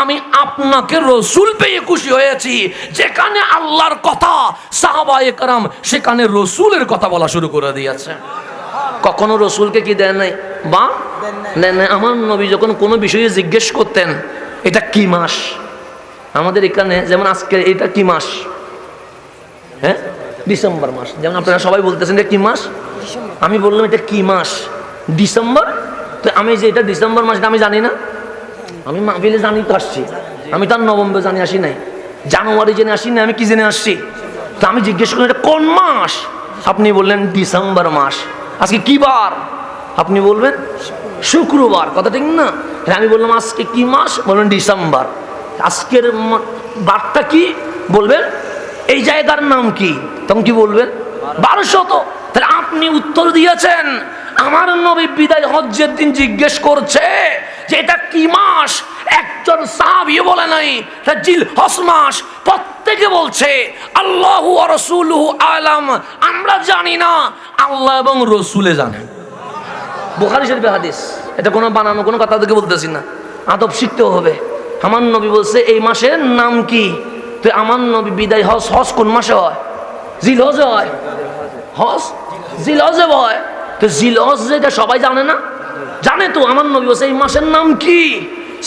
আমি আপনাকে রসুল পেয়ে খুশি হয়েছি। যেখানে আল্লাহর কথা, সাহাবায়ে কেরাম সেখানে রসুলের কথা বলা শুরু করে দিয়েছে। কখনো রসুলকে কি দেয় নাই বা দেন নাই? আমার নবী যখন কোনো বিষয়ে জিজ্ঞেস করতেন এটা কি মাস, আমাদের এখানে যেমন আজকে এটা কি মাস, হ্যাঁ ডিসেম্বর মাস, যেমন আপনারা সবাই বলতেছেন এটা কি মাস, আমি বললাম এটা কি মাস, ডিসেম্বর। তো আমি যে এটা ডিসেম্বর মাসটা আমি জানি না, আমি মাহফিলে জানি তো আসছি, আমি তার নভেম্বর জানি আসি নাই, জানুয়ারি জেনে আসি না, আমি কি জেনে আসছি? তো আমি জিজ্ঞেস করলাম এটা কোন মাস, আপনি বললেন ডিসেম্বর মাস। আজকে কি বার, আপনি বলবেন শুক্রবার, কথা ঠিক না? আমি বললাম আজকে কি মাস, বলবেন ডিসেম্বর। আজকের বারটা কি বলবেন, এই জায়গার নাম কি, তখন কি বলবেন 1200। তাহলে আপনি উত্তর দিয়েছেন। আমার নবী বিদায় হজ্জের দিন জিজ্ঞেস করছে যে এটা কি মাস, একজন সাহাবী বলে নাই জিলহজ মাস। প্রত্যেকে বলছে আল্লাহু ওয়া রাসূলুহু আলাম, আমরা জানি না, আল্লাহ এবং রসুলে জানেন। বুখারী শরীফের হাদিস, এটা কোনো বানানো কোনো কথা থেকে বলতেছি না, আদব শিখতেও হবে। আমার নবী বলছে এই মাসের নাম কি? তো আমার নবী বিদায় হজ, হজ কোন মাসে হয়? জিলহজে হয়। হজ জিলহজে হয়। তো জিলহজ যেটা সবাই জানে না? জানে তো। আমার নবী বলছে এই মাসের নাম কি?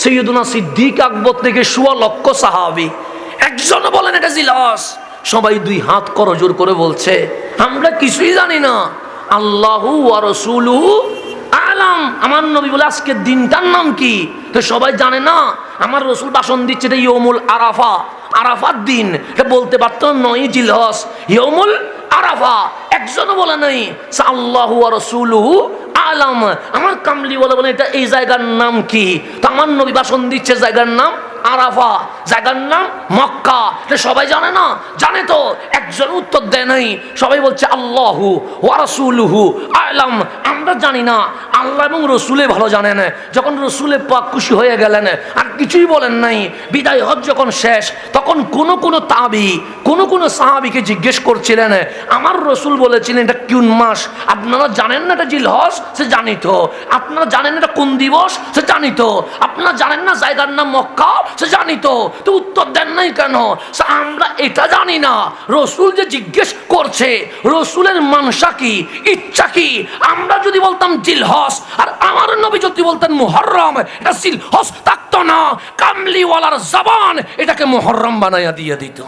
সৈয়দুনা সিদ্দিক আকবর থেকে ১৬ লক্ষ সাহাবী একজনও বলেন এটা জিলহজ। সবাই দুই হাত করজোর করে বলছে আমরা কিছুই জানি না, আল্লাহু ওয়া রাসূলুহু আলাম। আমার নবী বলে আজকের দিনটার নাম কি? তো সবাই জানে না। আমার রসুল ভাষণ দিচ্ছে এটা ইয়মুল আরাফা, আরাফার দিন। এটা বলতে পারতো ৯ জিলহজ, ইয়মুল আরাফা। একজনও বলে নাই আল্লাহু ওয়া রাসূলুহু আলাম। আমার কামলি বলে এটা এই জায়গার নাম কি? তো আমার নবী ভাষণ দিচ্ছে জায়গার নাম আরাফা, জায়গার নাম মক্কা। এটা সবাই জানে না? জানে তো। একজন উত্তর দেয় নাই। সবাই বলছে আল্লাহু ওয়া রাসূলুহু আলাম, আমরা জানি না, আল্লাহ এবং রসুলে ভালো জানেন। যখন রসুলে পাক খুশি হয়ে গেলেন আর কিছুই বলেন নাই, বিদায় হজ যখন শেষ, তখন কোন তাবি কোন সাহাবীকে জিজ্ঞেস করছিলেন আমার রসুল বলেছিলেন এটা কোন মাস? আপনারা জানেন না এটা জিলহজ? সে জানি তো। আপনারা জানেন এটা কোন দিবস? সে জানি তো। আপনারা জানেন না জায়গার নাম মক্কা? সে জানি তো। তো উত্তর দেন নাই কেন? আমরা এটা জানি না। রসুল যে জিজ্ঞেস করছে, রসুলের মানসা কি, ইচ্ছা কি? আমরা যদি বলতাম জিলহজ আর আমার নবী যদি বলতেন মুহররম, এটা জিলহজ থাকতো না। কামলিওয়ালার জবান এটাকে মুহররম বানাইয়া দিয়ে দিত।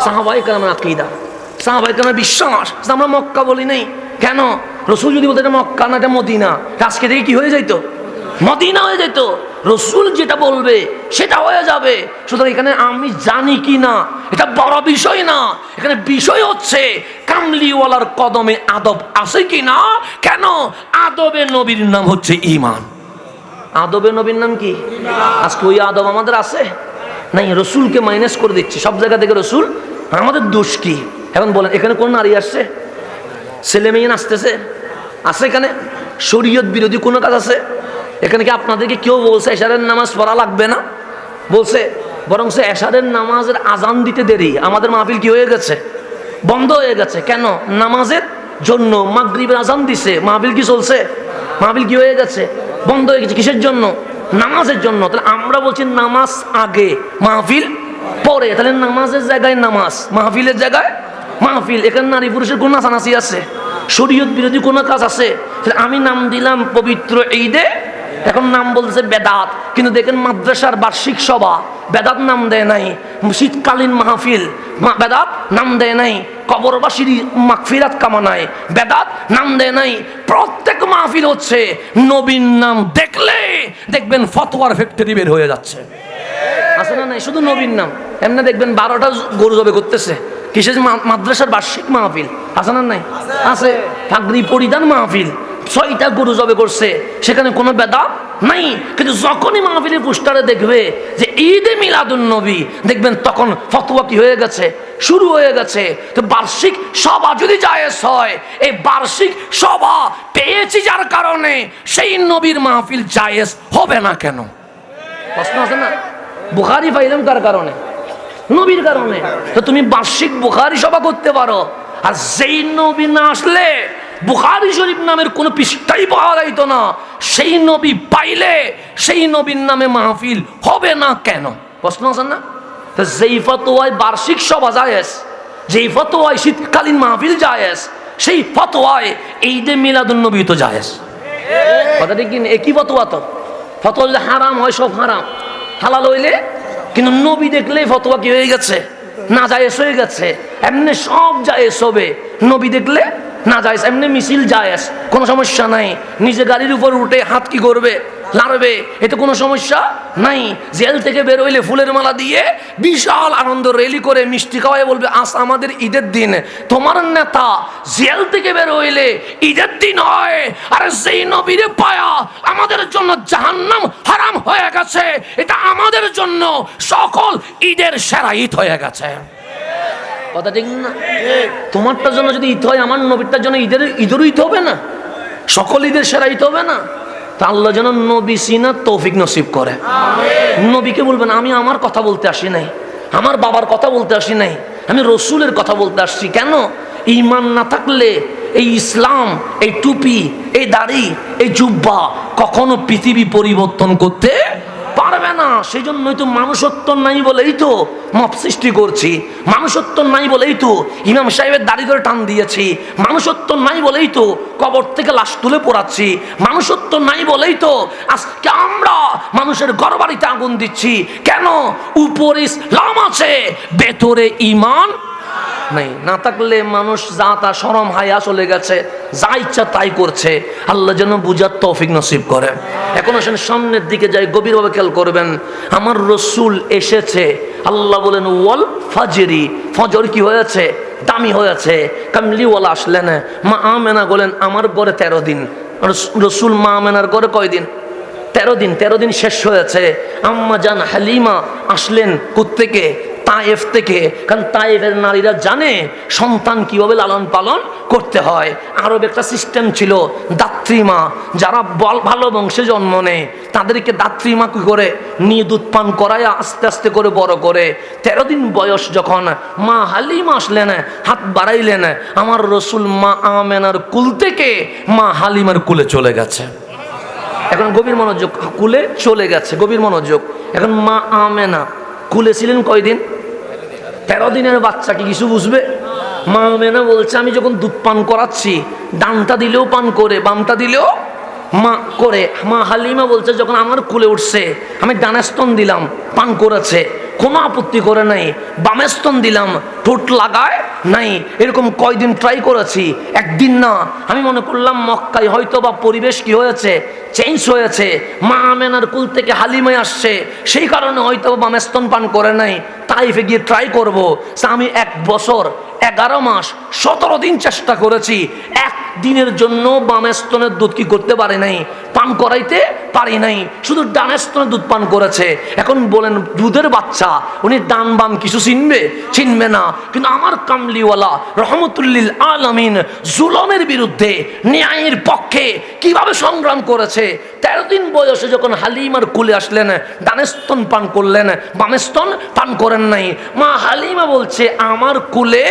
সাহাবায়ে কেরামের আকীদা, সাহাবায়ে কেরামের বিশ্বাস। আমরা মক্কা বলি নাই কেন? রসুল যদি বলতেন মক্কা না এটা মদিনা, আজকে থেকে কি হয়ে যাইতো? মদিনা হয়ে যেত। রসুল যেটা বলবে সেটা হয়ে যাবে। সুতরাং এখানে আমি জানি কি না এটা বড় বিষয় না। এখানে বিষয় হচ্ছে কামলিওয়ালার কদমে আদব আছে কি না। কেন? আদবে নবীর নাম হচ্ছে ঈমান। আদবে নবীর নাম কি? আজকে ওই আদব আমাদের আছে নাই? রসুলকে মাইনাস করে দিচ্ছি সব জায়গা থেকে রসুল। আমাদের দোষ কি? এখন বলেন এখানে কোন নারী আসছে? ছেলে মেয়ে আসতেছে? আছে এখানে? শরীয়ত বিরোধী কোনো কাজ আছে এখানে কি? আপনাদেরকে কেউ বলছে এশারের নামাজ পড়া লাগবে না? বলছে? বরং সে এশারের নামাজের আজান দিতে দেরি আমাদের মাহফিল কি হয়ে গেছে? বন্ধ হয়ে গেছে। কেন? নামাজের জন্য। মাগরিবের আজান দিছে, মাহফিল কি চলছে? মাহফিল কি হয়ে গেছে? বন্ধ হয়ে গেছে। কিসের জন্য? নামাজের জন্য। তাহলে আমরা বলছি নামাজ আগে, মাহফিল পরে। তাহলে নামাজের জায়গায় নামাজ, মাহফিলের জায়গায় মাহফিল। এখানে নারী পুরুষের কোন নাচানাচি আছে? শরীয়ত বিরোধী কোনো কাজ আছে? আমি নাম দিলাম পবিত্র ঈদে, এখন নাম বলছে বেদাত। কিন্তু দেখেন মাদ্রাসার বার্ষিক সভা বেদাত নাম দেয় নাই। শীতকালীন মাহফিল বেদাত নাম দেয় নাই। কবরবাসীর মাগফিরাত কামনায় বেদাত নাম দেয় নাই। প্রত্যেক মাহফিল হচ্ছে নবীর নাম দেখলে দেখবেন ফতোয়ার ফ্যাক্টরি বের হয়ে যাচ্ছে। আছে না নাই? শুধু নবীর নাম। এমনি দেখবেন 12টা গরু জবে করতেছে। কিসের? মাদ্রাসার বার্ষিক মাহফিল। আছে না নাই? আছে। পাগড়ি পরিধান মাহফিল, 6টা গরু জবে করছে, সেখানে কোনো বেদাত নাই। কিন্তু যখনই মাহফিলের পোস্টারে দেখবে যে ঈদে মিলাদুন নবী, দেখবেন তখন ফতোয়া কি হয়ে গেছে? শুরু হয়ে গেছে। তো বার্ষিক সভা যদি জায়েজ হয়, এই বার্ষিক সভা পেয়েছি যার কারণে সেই নবীর মাহফিল জায়েজ হবে না কেন? প্রশ্ন আছে না? বুখারী পাইলাম কার কারণে? নবীর কারণে। তো তুমি বার্ষিক বুখারী সভা করতে পারো, আর যেই নবী না আসলে বুখারী শরীফ নামের কোনো পৃষ্ঠাই পাওয়া যাইত না। সেই নবী পাইলে সেই নবীর নামে মাহফিল হবে না কেন? প্রশ্ন আছে না? তো যেই ফতোয়ায় বার্ষিক সভা জায়েজ, যেই ফতোয়ায় শীতকালীন মাহফিল জায়েজ, সেই ফতোয়ায় ঈদে মিলাদুন নবী তো জায়েজ। কথাটা কি? একই ফতোয়া তো। ফতোয়া যদি হারাম হয় সব হারাম, হালাল হইলে। কিন্তু নবী দেখলে ফতোয়া কি হয়ে গেছে? না জায়েজ হয়ে গেছে। এমনি সব জায়েজ হবে, নবী দেখলে না জায়েজ। এমনি মিছিল জায়েজ, কোনো সমস্যা নাই। নিজে গাড়ির উপর উঠে হাত কি করবে? লাড়বে, এতে কোনো সমস্যা নাই। জেল থেকে বের হইলে ফুলের মালা দিয়ে বিশাল আনন্দ র্যালি করে মিষ্টি খাওয়ায় বলবে আজ আমাদের ঈদের দিন। তোমার নেতা জেল থেকে বের হইলে ঈদের দিন হয়, আর সেই নবীরে পায়া আমাদের জন্য জাহান্নাম হারাম হয়ে গেছে, এটা আমাদের জন্য সকল ঈদের সেরা ঈদ হয়ে গেছে। কথা ঠিক না? তোমারটার জন্য যদি ঈদ হয়, আমার নবীরটার জন্য ঈদেরও ঈদ হবে না? সকল ঈদের সেরা ঈদ হবে না? তা আল্লাহ যেন নবী সিনা তৌফিক নসিব করে। নবীকে বলবেন আমি আমার কথা বলতে আসি নাই, আমার বাবার কথা বলতে আসি নাই, আমি রসুলের কথা বলতে আসছি। কেন? ঈমান না থাকলে এই ইসলাম, এই টুপি, এই দাড়ি, এই জুব্বা কখনো পৃথিবী পরিবর্তন করতে পারবে না। সেই জন্যই তো মানুষত্ব নাই বলেই তো মব সৃষ্টি করছি, মানুষত্ব নাই বলেই তো ইমাম সাহেবের দাড়ি ধরে টান দিয়েছি, মানুষত্ব নাই বলেই তো কবর থেকে লাশ তুলে পোড়াচ্ছি, মানুষত্ব নাই বলেই তো আজকে আমরা মানুষের ঘরবাড়িতে আগুন দিচ্ছি। কেন? উপরে ইসলাম আছে, ভেতরে ঈমান নাই। না থাকলে মানুষ যা তা শরম হায়া চলে গেছে, যা ইচ্ছা তাই করছে। আল্লাহ যেন বুঝার তৌফিক নসিব করে। এখন আসেন সামনের দিকে যাই, গভীরভাবে খেয়াল করবেন। আমার রসুল এসেছে, আল্লাহ বলেন ওয়াল ফাজরি, ফজর কি হয়েছে? দামি হয়েছে। কামলিওয়ালা আসলেন, মা আমেনা বলেন আমার ঘরে 13 দিন। রসুল মা আমেনার ঘরে কয়দিন? 13 দিন। 13 দিন শেষ হয়েছে। আম্মা জান হালিমা আসলেন কোত্থেকে? তায়েফ থেকে। কারণ তায়েফের নারীরা জানে সন্তান কিভাবে লালন পালন করতে হয়। আরব একটা সিস্টেম ছিল, দাত্রীমা, যারা ভালো বংশে জন্ম নেয় তাদেরকে দাত্রীমা কি করে নিয়ে দুধ পান করায় আস্তে আস্তে করে বড় করে। 13 দিন বয়স যখন মা হালিমা আসলেন, হাত বাড়াইলেন, আমার রসুল মা আমেনার কুল থেকে মা হালিমার কুলে চলে গেছে। এখন গভীর মনোযোগ, কুলে চলে গেছে, গভীর মনোযোগ। এখন মা আমেনা কুলে ছিলেন কয়দিন? 13 দিনের বাচ্চা কি কিছু বুঝবে? মা আমেনা বলছে আমি যখন দুধ পান করাচ্ছি, ডানটা দিলেও পান করে, বামটা দিলেও মা করে। মা হালিমা বলছে যখন আমার কুলে উঠছে আমি ডানে স্তন দিলাম, পান করেছে, কোনো আপত্তি করে নাই। বামে স্তন দিলাম, ঠোঁট লাগায় নাই। এরকম কয়দিন ট্রাই করেছি, একদিন না। আমি মনে করলাম মক্কায় হয়তো বা পরিবেশ কি হয়েছে, চেঞ্জ হয়েছে, মা আমেনার কুল থেকে হালিমায় আসছে, সেই কারণে হয়তো বামে স্তন পান করে নাই। তাইফে গিয়ে ট্রাই করব। আমি 1 বছর 11 মাস 17 দিন চেষ্টা করেছি, একদিনের জন্য বামে স্তনের দুধ কি করতে পারে নাই, পান করাইতে পারি নাই, শুধু ডানে স্তনের দুধ পান করেছে। এখন বলেন দুধের বাচ্চা, উনি ডান বাম কিছু চিনবে? চিনবে না। কিন্তু আমার কামলিওয়ালা রহমতুল্লিল আলামিন জুলমের বিরুদ্ধে ন্যায়ের পক্ষে কিভাবে সংগ্রাম করেছে। 13 দিন বয়সে যখন হালিমার কুলে আসলেন, ডানে স্তন পান করলেন, বামে স্তন পান করেন নাই। মা হালিমা বলছে আমার কুলে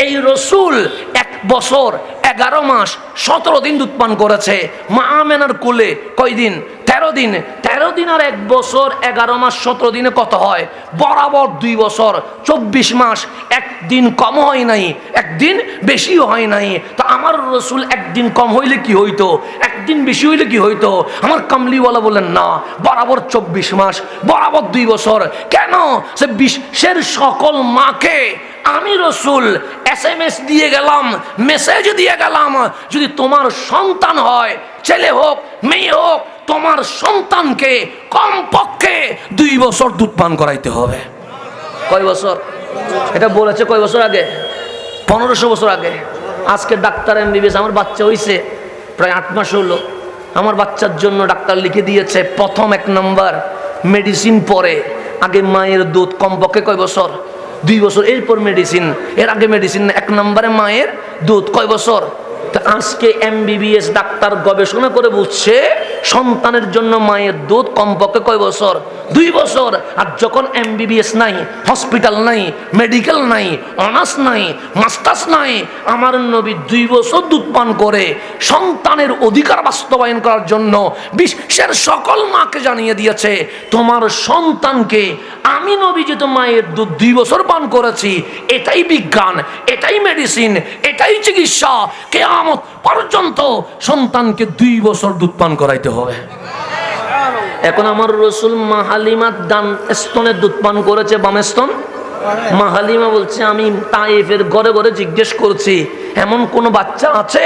এই রসুল 1 বছর 11 মাস 17 দিন দুধ পান করেছে। মা আমেনার কুলে কয়দিন? 13 দিন। 13 দিন আর 1 বছর 11 মাস 17 দিনে কত হয়? বরাবর 2 বছর 24 মাস। একদিন কম হয় নাই, একদিন বেশিও হয় নাই। তো আমার রসুল একদিন কম হইলে কি হইতো, একদিন বেশি হইলে কি হইতো? আমার কামলিওয়ালা বলেন না, বরাবর 24 মাস, বরাবর 2 বছর। কেন? সে বিশ্বের সকল মাকে আমি রসুল SMS দিয়ে গেলাম, মেসেজ দিয়ে গেলাম, যদি তোমার সন্তান হয়, ছেলে হোক মেয়ে হোক, তোমার সন্তানকে কমপক্ষে 2 বছর দুধ পান করাইতে হবে। কয় বছর? এটা বলেছে কয় বছর আগে? 1500 বছর আগে। আজকে ডাক্তার MBBS, আমার বাচ্চা হইছে প্রায় 8 মাস হলো। আমার বাচ্চার জন্য ডাক্তার লিখে দিয়েছে প্রথম 1 নম্বর মেডিসিন, পরে আগে মায়ের দুধ কমপক্ষে কয় বছর? 2 বছর, এরপর মেডিসিন। এর আগে মেডিসিন না, 1 নম্বরে মায়ের দুধ। কয় বছর? তো আজকে MBBS ডাক্তার গবেষণা করে বুঝছে সন্তানের জন্য মায়ের দুধ কমপক্ষে কয় বছর? 2 বছর। আর যখন MBBS নাই, হসপিটাল নাই, মেডিকেল নাই, অনার্স নাই, মাস্টার্স নাই, আমার নবী 2 বছর দুধ পান করে সন্তানের অধিকার বাস্তবায়ন করার জন্য বিশ্বের সকল মাকে জানিয়ে দিয়েছে তোমার সন্তানকে আমি নবী যেহেতু মায়ের দুধ 2 বছর পান করেছি, এটাই বিজ্ঞান, এটাই মেডিসিন, এটাই চিকিৎসা। কিয়ামত পর্যন্ত সন্তানকে 2 বছর দুধ পান করাইতে হবে। এখন আমার রসুল মা হালিমা ডান স্তনের দুধ পান করেছে, বাম স্তন? মা হালিমা বলছে আমি তায়েফের ঘরে ঘরে জিজ্ঞেস করছি এমন কোন বাচ্চা আছে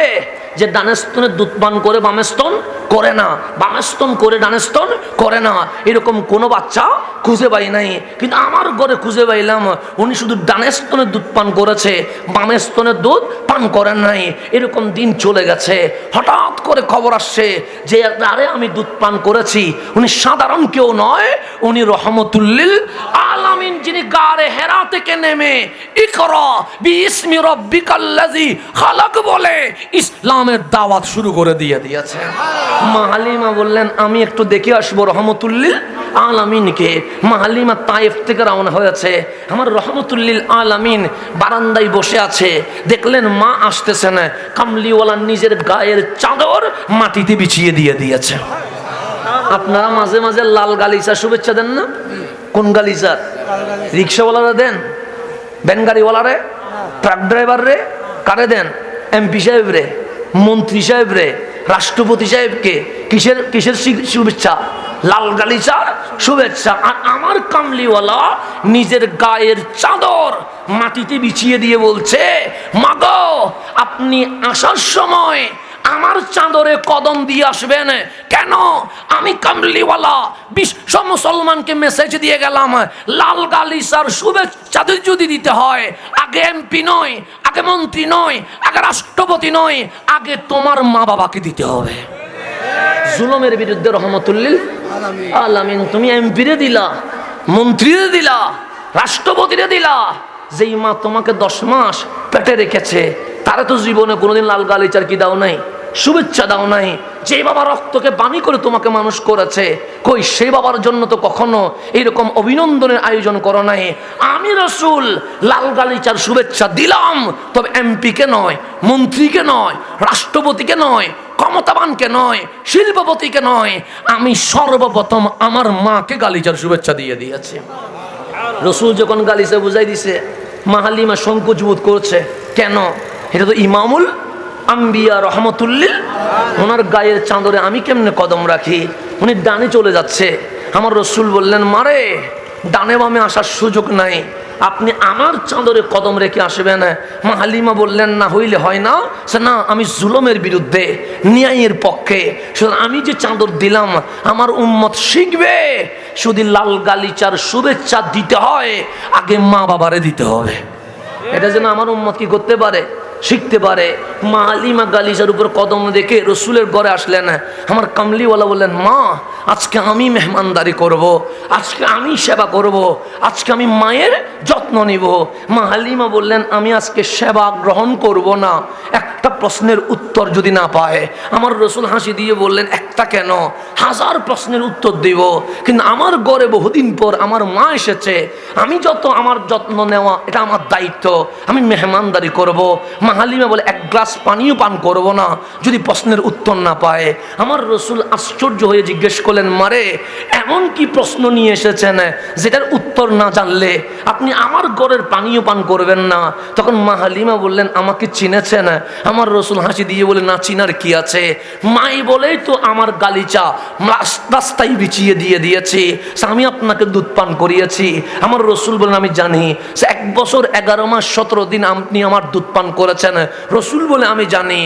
যে ডান স্তনের দুধ পান করে বাম স্তন করে না, বাম স্তন করে ডান স্তন করে না, এরকম কোনো বাচ্চা খুঁজে পাই নাই। কিন্তু আমার ঘরে খুঁজে পাইলাম উনি শুধু ডান স্তনের দুধ পান করেছে, বাম স্তনের দুধ পান করেন নাই। এরকম দিন চলে গেছে। হঠাৎ করে খবর আসছে যে আরে আমি দুধ পান করেছি, উনি সাধারণ কেউ নয়, উনি রহমতুল্লিল আলামিন, যিনি গারে হেরা থেকে নেমে ইকরা বিইসমি রাব্বিকাল্লাযী খালাক বলে ইসলামের দাওয়াত শুরু করে দিয়েছে। মা হালিমা বললেন আমি একটু দেখে আসবো রহমতুল্লিল আলামিনকে। মা হালিমা তায়েফ থেকে রওনা হয়েছে। আমার রহমতুল্লিল আলামিন বারান্দায় বসে আছে। দেখলেন মা আসতেছেন, কামলিওয়ালা নিজের গায়ের চাদর মাটিতে বিছিয়ে দিয়েছে। আপনারা মাঝে মাঝে লাল গালিচা শুভেচ্ছা দেন না? কোন গালিচা? রিক্সাওয়ালারা দেন, ভ্যান গাড়িওয়ালারে, ট্রাক ড্রাইভার রে, কারে দেন? এমপি সাহেব রে, মন্ত্রী সাহেব রে, রাষ্ট্রপতি সাহেবকে কিসের কিসের শুভেচ্ছা? লাল গালিচার শুভেচ্ছা। আর আমার কামলিওয়ালা নিজের গায়ের চাদর মাটিতে বিছিয়ে দিয়ে বলছে, মাগো আপনি আসার সময় আমার চাদরে কদম দিয়ে আসবেন কেন? আমি কামলিওয়ালা বিশ্ব মুসলমানকে মেসেজ দিয়ে গেলাম, লাল গালিচার শুভেচ্ছা যদি দিতে হয় আগে এমপি নয়, আগে মন্ত্রী নয়, আগে রাষ্ট্রপতি নয়, আগে তোমার মা বাবাকে দিতে হবে। জুলুমের বিরুদ্ধে রহমতুল্লিল আলামিন। তুমি এমপিরে দিলা, মন্ত্রীরে দিলা, রাষ্ট্রপতিরে দিলা। যেই মা তোমাকে 10 মাস পেটে রেখেছে তারা তো জীবনে কোনোদিন লাল গালিচার কি দাও নাই, শুভেচ্ছা দাও নাই। যে বাবা রক্তকে বাণী করে তোমাকে মানুষ করেছে, কই সেই বাবার জন্য তো কখনো এইরকম অভিনন্দনের আয়োজন করো নাই। আমি রাসূল লাল গালিচার শুভেচ্ছা দিলাম, তবে এমপিকে নয়, মন্ত্রীকে নয়, রাষ্ট্রপতিকে নয়, ক্ষমতাবানকে নয়, শিল্পপতিকে নয়, আমি সর্বপ্রথম আমার মাকে গালিচার শুভেচ্ছা দিয়েছি। রাসূল যখন গালিচা বুঝাই দিছে, মা হালিমা সংকোচ বোধ করছে। কেন? এটা তো ইমামুল আম্বিয়া রহমতুল্লিল, ওনার গায়ের চাদরে আমি কেমনে কদম রাখি? উনি ডানে চলে যাচ্ছে। আমার রাসূল বললেন, মারে ডানে বামে আসার সুযোগ নাই, আপনি আমার চাদরে কদম রেখে আসবেন। মা হালিমা বললেন, না হইলে হয় না। সে না, আমি জুলুমের বিরুদ্ধে, ন্যায়ের পক্ষে। শুধু আমি যে চাদর দিলাম আমার উম্মত শিখবে, শুধু লাল গালিচার শুভেচ্ছা দিতে হয় আগে মা বাবারে দিতে হবে। এটা যেন আমার উম্মত কি করতে পারে, শিখতে পারে। মা হালিমা গালিচার উপর কদম রেখে রসুলের ঘরে আসলেন। আমার কামলিওয়ালা বললেন, মা আজকে আমি মেহমানদারি করব, আজকে আমি সেবা করব, আজকে আমি মায়ের যত্ন নিব। মা হালিমা বললেন, আমি আজকে সেবা গ্রহণ করব না, একটা প্রশ্নের উত্তর যদি না পায়। আমার রসুল হাসি দিয়ে বললেন, একটা কেন, 1000 প্রশ্নের উত্তর দিব, কিন্তু আমার ঘরে বহুদিন পর আমার মা এসেছে, আমি যত আমার যত্ন নেওয়া এটা আমার দায়িত্ব, আমি মেহমানদারি করব। মা হালিমা বলে, এক গ্লাস পানিও পান করব না যদি প্রশ্নের উত্তর না পায়। আমার রসুল আশ্চর্য হয়ে জিজ্ঞেস করলেন, মারে এমন কি প্রশ্ন নিয়ে এসেছেন যেটার উত্তর না জানলে আপনি আমার ঘরের পানিও পান করবেন না? তখন মা হালিমা বললেন, আমাকে চিনেছেন? আমার রসুল হাসি দিয়ে বলে, না চিনার কি আছে, মাই বলেই তো আমার গালিচা রাস্তায় বিছিয়ে দিয়েছি, আমি আপনাকে দুধ পান করিয়েছি। আমার রসুল বলেন, আমি জানি 1 বছর 11 মাস 17 দিন আপনি আমার দুধ পান করেছেন। রসুল বলে, আমি জানি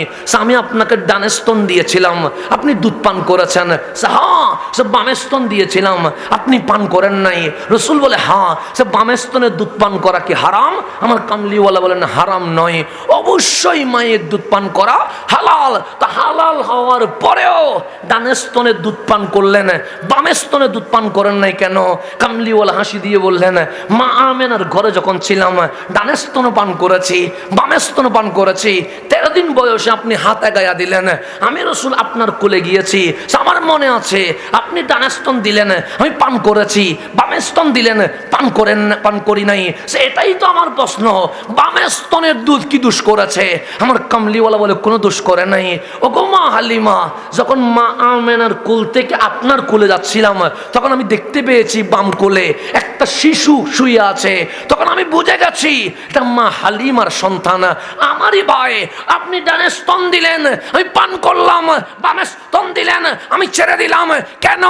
আমি আপনাকে ডানে স্তন দিয়েছিলাম, আপনি দুধ পান করেছেন। হ্যাঁ, সে বামে স্তন দিয়েছিলাম, আপনি পান করেন নাই। রসুল বলে, হ্যাঁ, সে বামে স্তনের দুধ পান করা কি হারাম? আমার কামলিওয়ালা বলেন, হারাম নয়, অবশ্যই মায়ের দুধ পান করা হালাল। তা হালাল হওয়ার পরেও ডানে স্তনে দুধ পান করলেন, বামে স্তনে দুধ পান করেন নাই কেন? কামলিওয়ালা হাসি দিয়ে বললেন, মা আমেনার ঘরে যখন ছিলাম ডানে স্তন পান করেছি, বামে স্তন পান করেছি। 13 দিন বয়সে আপনি হাত এগায়া দিলেন, আমি রসুল আপনার কোলে গিয়েছি, আমার মনে আছে আপনি ডানে স্তন দিলেন, আমি পান করেছি, বামে স্তন দিলেন, পান করি নাই। এটাই তো আমার প্রশ্ন, বামে স্তনের দুধ কি দোষ করেছে? আমার কামলিওয়ালা বলে, কোনো দোষ করে নাই। ও গো মা হালিমা, যখন মা আমেনার কোল থেকে আপনার কোলে যাচ্ছিলাম তখন আমি দেখতে পেয়েছি বাম কোলে একটা শিশু শুয়ে আছে। তখন আমি বুঝে গেছি এটা মা হালিমার সন্তান, আমারই ভাই। আপনি ডানে স্তন দিলেন, আমি পান করলাম, বামে স্তন দিলেন, আমি ছেড়ে দিলাম। কেন?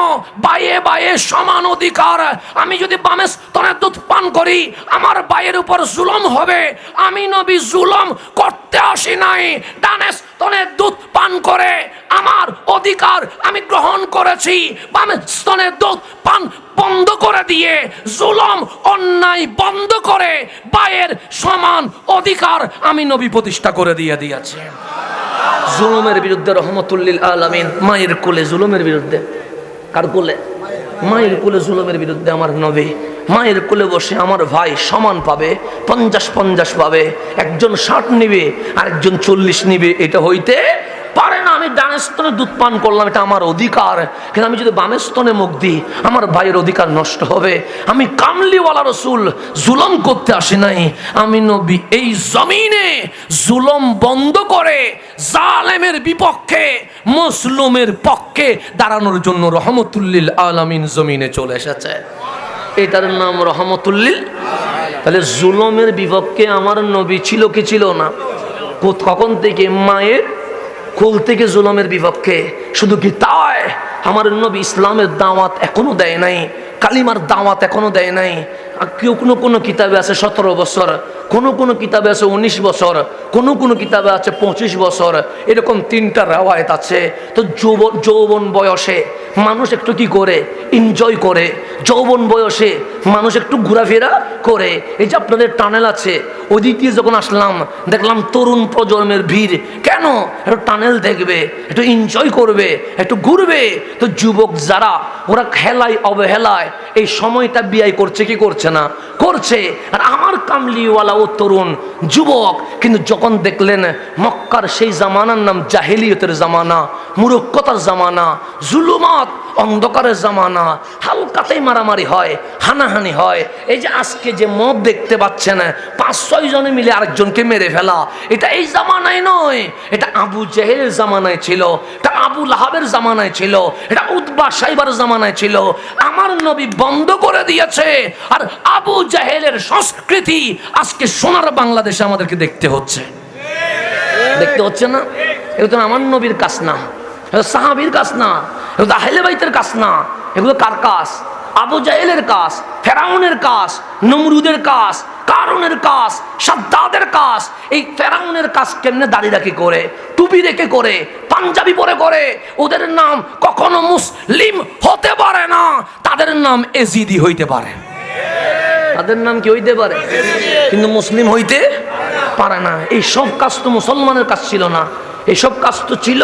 বায়ে বায়ে সমান অধিকার। আমি যদি বামে স্তনের দুধ পান করি আমার ভাইয়ের উপর জুলুম হবে। আমি নবী জুলুম করতে আসি নাই, ডানে স্তনের দুধ পান করে আমার অধিকার আমি গ্রহণ করেছি। বামে স্তনের দুধ পান বন্ধ করে দিয়ে জুলুম অন্যায় বন্ধ করে ভাইয়ের সমান অধিকার আমি নবী প্রতিষ্ঠা করে দিয়েছি। জুলুমের বিরুদ্ধে রহমতুল্লিল আলামিন, মায়ের কোলে জুলুমের বিরুদ্ধে। কার কোলে? মায়ের কোলে জুলুমের বিরুদ্ধে আমার নবী। মায়ের কোলে বসে আমার ভাই সমান পাবে, 50-50 পাবে, একজন 60 নিবে আরেকজন 40 নিবে, এটা হইতে পারে না। আমি ডানের স্তনে দুধ পান করলাম, এটা আমার অধিকার, কিন্তু আমি যদি বামের স্তনে মুখ দিই আমার ভাইয়ের অধিকার নষ্ট হবে। আমি কামলিওয়ালা রসুল, জুলুম করতে আসি নাই। আমি নবী এই জমিনে জুলুম বন্ধ করে জালেমের বিপক্ষে মুসলিমের পক্ষে দাঁড়ানোর জন্য রহমতুল্লিল আলামিন জমিনে চলে এসেছে। এটার নাম রহমতুল্লিল। তাহলে জুলুমের বিপক্ষে আমার নবী ছিল কি ছিল না? কখন থেকে? মায়ের কোল থেকে জুলুমের বিপক্ষে। শুধু কি তাই, আমার নবী ইসলামের দাওয়াত এখনো দেয় নাই, কালিমার দাওয়াত এখনো দেয় নাই। কেউ কোনো কিতাবে আছে 17 বছর, কোনো কিতাবে আছে 19 বছর, কোনো কিতাবে আছে 25 বছর, এরকম 3টা রেওয়ায়েত আছে। তো যৌবন বয়সে মানুষ একটু কি করে? এনজয় করে। যৌবন বয়সে মানুষ একটু ঘোরাফেরা করে। এই যে আপনাদের টানেল আছে, ওদিক দিয়ে যখন আসলাম দেখলাম তরুণ প্রজন্মের ভিড়। কেন? একটু টানেল দেখবে, একটু এনজয় করবে, একটু ঘুরবে। তো যুবক যারা, ওরা খেলায় অবহেলায় এই সময়টা ব্যয় করছে কি করছে না? করছে। আর আমার কামলিওয়ালা ও তরুণ যুবক কিন্তু যখন দেখলেন মক্কার সেই জামানার নাম জাহেলিয়তের জামানা, মূর্খতার জামানা, জুলুমাত, অন্ধকারের জামানা, হালকাতেই মারামারি হয়, হানাহানি হয়। এই যে আজকে যে মদ দেখতে পাচ্ছেন 5-6 জনে মিলে আরেকজনকে মেরে ফেলা, এটা এই জামানায় নয়, এটা আবু জেহেলের জামানায় ছিল, এটা আবু লাহাবের জামানায় ছিল, এটা উতবা সাইবার জামানায় ছিল। আমার নবী বন্ধ করে দিয়েছে। আর আবু জেহেলের সংস্কৃতি আজকে সোনার বাংলাদেশে আমাদেরকে দেখতে হচ্ছে না? এটা তো আমার নবীর কাজ না, এটা সাহাবীর কাজ না, এটা আহলে বাইতের কাজ না। এগুলো কার কাজ? আবু জাহেলের কাজ, ফেরাউনের কাজ, নমরুদের কাজ, কারুনের কাজ, সাদ্দাদের কাজ। এই ফেরাউনের কাজ কেমনে দাড়ি রাখি করে, টুপি রেখে করে, পাঞ্জাবি পরে করে। ওদের নাম কখনো মুসলিম হতে পারে না, তাদের নাম এজিদি হইতে পারে। তাদের নাম কি হইতে পারে, কিন্তু মুসলিম হইতে পারে না। এই সব কাজ তো মুসলমানের কাজ ছিল না, এসব কাজ তো ছিল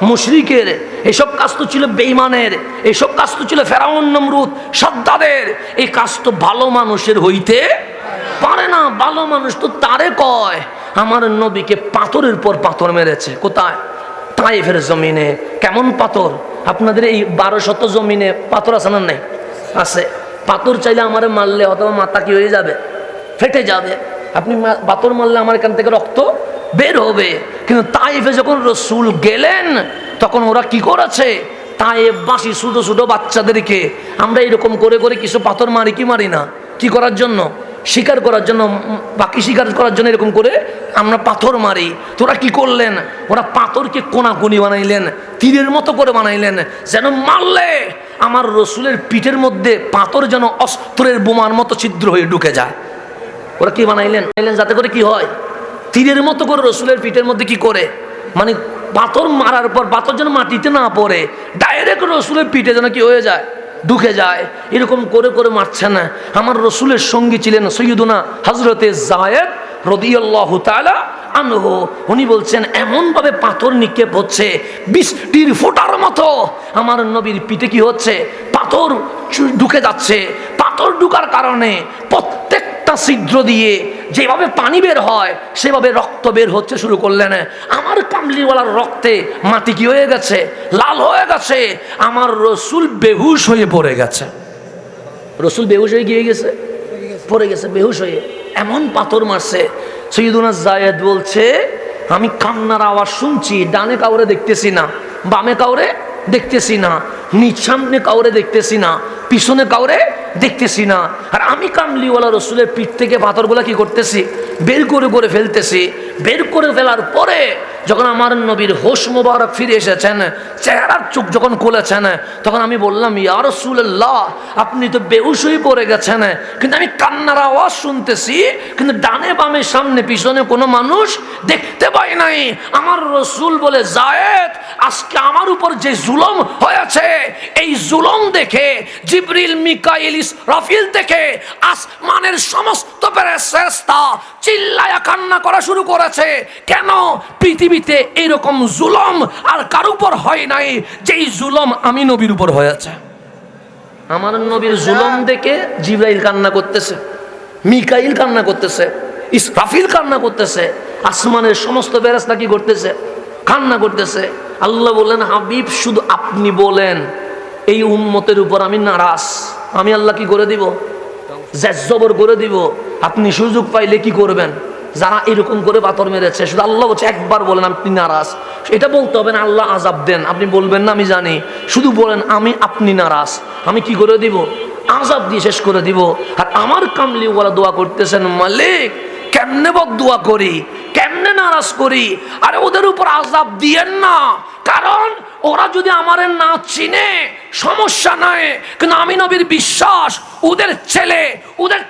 মুশরিকের, এসব কাজ তো ছিল বেঈমানের, এসব কাজ তো ছিল ফেরাউন, নমরুদ, সাদ্দাদের। এই কাজ তো ভালো মানুষের হইতে পারে না। ভালো মানুষ তো তারে কয়। আমার নবীকে পাথরের পর পাথর মেরেছে। কোথায়? তায়েফের জমিনে। কেমন পাথর? আপনাদের এই 1200 জমিনে পাথর আছে না? নাই, আছে। পাথর চাইলে আমার মারলে অথবা মাথা কি হয়ে যাবে, ফেটে যাবে। আপনি পাথর মারলে আমার এখান থেকে রক্ত বের হবে। কিন্তু তায়েফে যখন রসুল গেলেন তখন ওরা কি করেছে? তায়েফবাসী ছোট ছোট বাচ্চাদেরকে আমরা এরকম করে করে কিছু পাথর মারি কি মারি না? কি করার জন্য? শিকার করার জন্য, বাকি শিকার করার জন্য এরকম করে আমরা পাথর মারি। তো ওরা কি করলেন? ওরা পাথরকে কোনাকুনি বানাইলেন, তীরের মতো করে বানাইলেন, যেন মারলে আমার রসুলের পিঠের মধ্যে পাথর যেন অস্ত্রের বোমার মতো ছিদ্র হয়ে ঢুকে যায়। ওরা কি বানাইলেন? যাতে করে কি হয়? তীরের মতো করে রসুলের পিঠের মধ্যে কি করে, মানে পাথর মারার পর পাথর যেন মাটিতে না পড়ে, ডাইরেক্ট রসুলের পিঠে যেন কি হয়ে যায়, ঢুকে যায়। এরকম করে করে মারছে না। আমার রসুলের সঙ্গী ছিলেন সৈয়দুনা হযরতে যায়েদ রাদিয়াল্লাহু তাআলা আনহু। উনি বলছেন এমন ভাবে পাথর নিক্ষেপ হচ্ছে বৃষ্টির ফোঁটার মতো। আমার নবীর পিঠে কি হচ্ছে? পাথর ঢুকে যাচ্ছে। পাথর ঢুকার কারণে প্রত্যেকটা ছিদ্র দিয়ে যেভাবে পানি বের হয় সেভাবে রক্ত বের হচ্ছে শুরু করলেন। আমার কামলিওয়ালার রক্তে মাটি কি হয়ে গেছে? লাল হয়ে গেছে। আমার রসুল বেহুশ হয়ে পড়ে গেছে। রসুল বেহুশ হয়ে গিয়ে গেছে, পড়ে গেছে বেহুশ হয়ে। এমন পাথর মারছে। সৈয়দুনা যায়েদ বলছে আমি কান্নার আওয়াজ শুনছি, ডানে কাউরে দেখতেছি না, বামে কাউরে দেখতেছি না, নিজ সামনে কাউরে দেখতেছি না, পিছনে কাউরে দেখতেছি না। আর আমি কামলিওয়ালা রসুলের পিঠ থেকে পাথরগুলা কি করতেছি? বের করে করে ফেলতেছি। বের করে ফেলার পরে যখন আমার নবীর হোশ মোবারক ফিরে এসেছেন, চেহারার চোখ যখন খুলেছেন, তখন আমি বললাম ইয়া রাসূলুল্লাহ, আপনি তো বেহুশ হয়ে পড়ে গেছেন, কিন্তু আমি কান্নার আওয়াজ শুনতেছি, কিন্তু ডানে বামে সামনে পিছনে কোনো মানুষ দেখতে পাই নাই। আমার রসুল বলে যায়েদ, আজকে আমার উপর যে জুলুম হয়েছে, এই জুলুম দেখে জিবরিল, মিকাইল, ইসরাফিল থেকে আসমানের সমস্ত ফেরেশতা চিল্লায়া কান্না করা শুরু করেছে। কেন? পৃথিবীতে এরকম জুলুম আর কার উপর হয় নাই যেই জুলুম আমি নবীর উপর হয়েছে। আমার নবীর জুলুম দেখে জিবরাইল কান্না করতেছে, মিকাইল কান্না করতেছে, ইসরাফিল কান্না করতেছে, আসমানের সমস্ত ফেরেশতা কি করতেছে? কান্না করতেছে। আল্লাহ বললেন, হাবিব শুধু আপনি বলেন এই উম্মতের উপর আমি নারাজ, আমি আল্লাহ কি করে দিব? জবর করে দিব। আপনি সুযোগ পাইলে কি করবেন? যারা এরকম করে পাথর মেরেছে, শুধু আল্লাহ বলছে একবার বলেন আপনি নারাজ। এটা বলতে হবে না আল্লাহ আযাব দেন, আপনি বলবেন না আমি জানি, শুধু বলেন আপনি নারাজ, আমি কি করে দিব? আযাব দিয়ে শেষ করে দিব। আর আমার কামলি ওরা দোয়া করতেছেন, মালিক কেমনে বদদুয়া করি, কেমনে নারাজ করি, আর ওদের উপর আযাব দিয়েন না, কারণ ওরা যদি আমারে না চিনে সমস্যা নাই, কিন্তু আমি নবীর বিশ্বাস ওদের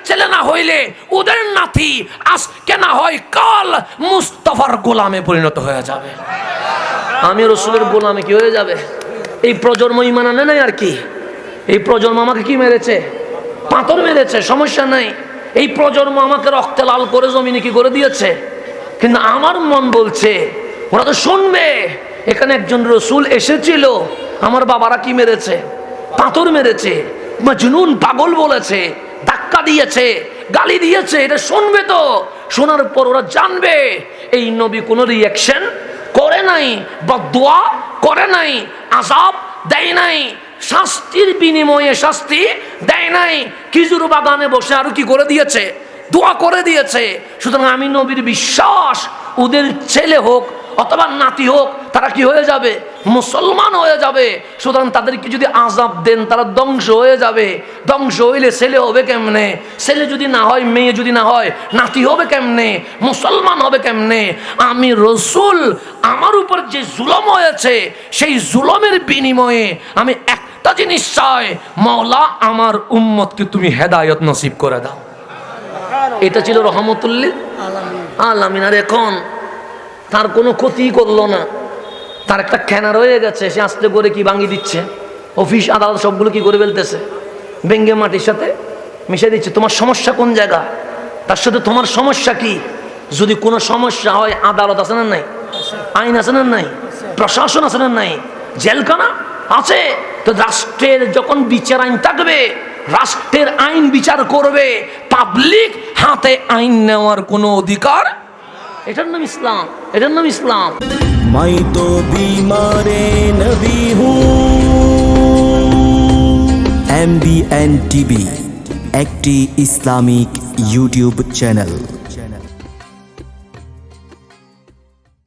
ছেলে না হইলে ওদের নাতি আজকে না হয় কাল মুস্তাফার গোলামে পরিণত হয়ে যাবে, আমি রসুলের গোলামে কি হয়ে যাবে। এই প্রজন্ম ঈমান আনে নাই আর কি। এই প্রজন্ম আমাকে কি মেরেছে? পাথর মেরেছে, সমস্যা নাই। এই প্রজন্ম আমাকে রক্তে লাল করে জমিনে কি করে দিয়েছে, কিন্তু আমার মন বলছে ওরা তো শুনবে। এখানে একজন রসুল এসেছিল, আমার বাবারা কি মেরেছে? পাথর মেরেছে, মাজনুন পাগল বলেছে, ধাক্কা দিয়েছে, গালি দিয়েছে, এটা শুনবে তো। শোনার পর ওরা জানবে এই নবী কোনো রিয়াকশন করে নাই, বদদুয়া করে নাই, আযাব দেয় নাই, শাস্তির বিনিময়ে শাস্তি দেয় নাই, খেজুর বাগানে বসে আরো কি করে দিয়েছে? দোয়া করে দিয়েছে। সুতরাং আমি নবীর বিশ্বাস ওদের ছেলে হোক অথবা নাতি হোক, তারা কি হয়ে যাবে? মুসলমান হয়ে যাবে। সুতরাং তাদেরকে যদি আযাব দেন তারা ধ্বংস হয়ে যাবে। ধ্বংস হইলে ছেলে হবে কেমনে? ছেলে যদি না হয়, মেয়ে যদি না হয়, নাতি হবে কেমনে? মুসলমান হবে কেমনে? আমি রসুল, আমার উপর যে জুলুম হয়েছে সেই জুলুমের বিনিময়ে আমি একটা জিনিস চাই, মাওলা আমার উম্মতকে তুমি হেদায়েত নসিব করে দাও। এটা ছিল রহমতুল্লিল আলামিন। আর এখন তার কোনো ক্ষতি করলো না, তার একটা খেনা রয়ে গেছে, সে আস্তে করে কি ভাঙিয়ে দিচ্ছে, অফিস আদালত সবগুলো কি করে ফেলতেছে, ভেঙ্গে মাটির সাথে মিশে দিচ্ছে। তোমার সমস্যা কোন জায়গা? তার সাথে তোমার সমস্যা কি? যদি কোনো সমস্যা হয়, আদালত আছে না নাই? আইন আছে না নাই? প্রশাসন আছে না নাই? জেলখানা আছে। তো রাষ্ট্রের যখন বিচার আইন থাকবে, রাষ্ট্রের আইন বিচার করবে, পাবলিক হাতে আইন নেওয়ার কোনো অধিকার, এটার নাম ইসলাম, এটার নাম ইসলাম। मैं तो बीमारे नबी हूँ। MBN TV একটি ইসলামিক ইউটিউব চ্যানেল।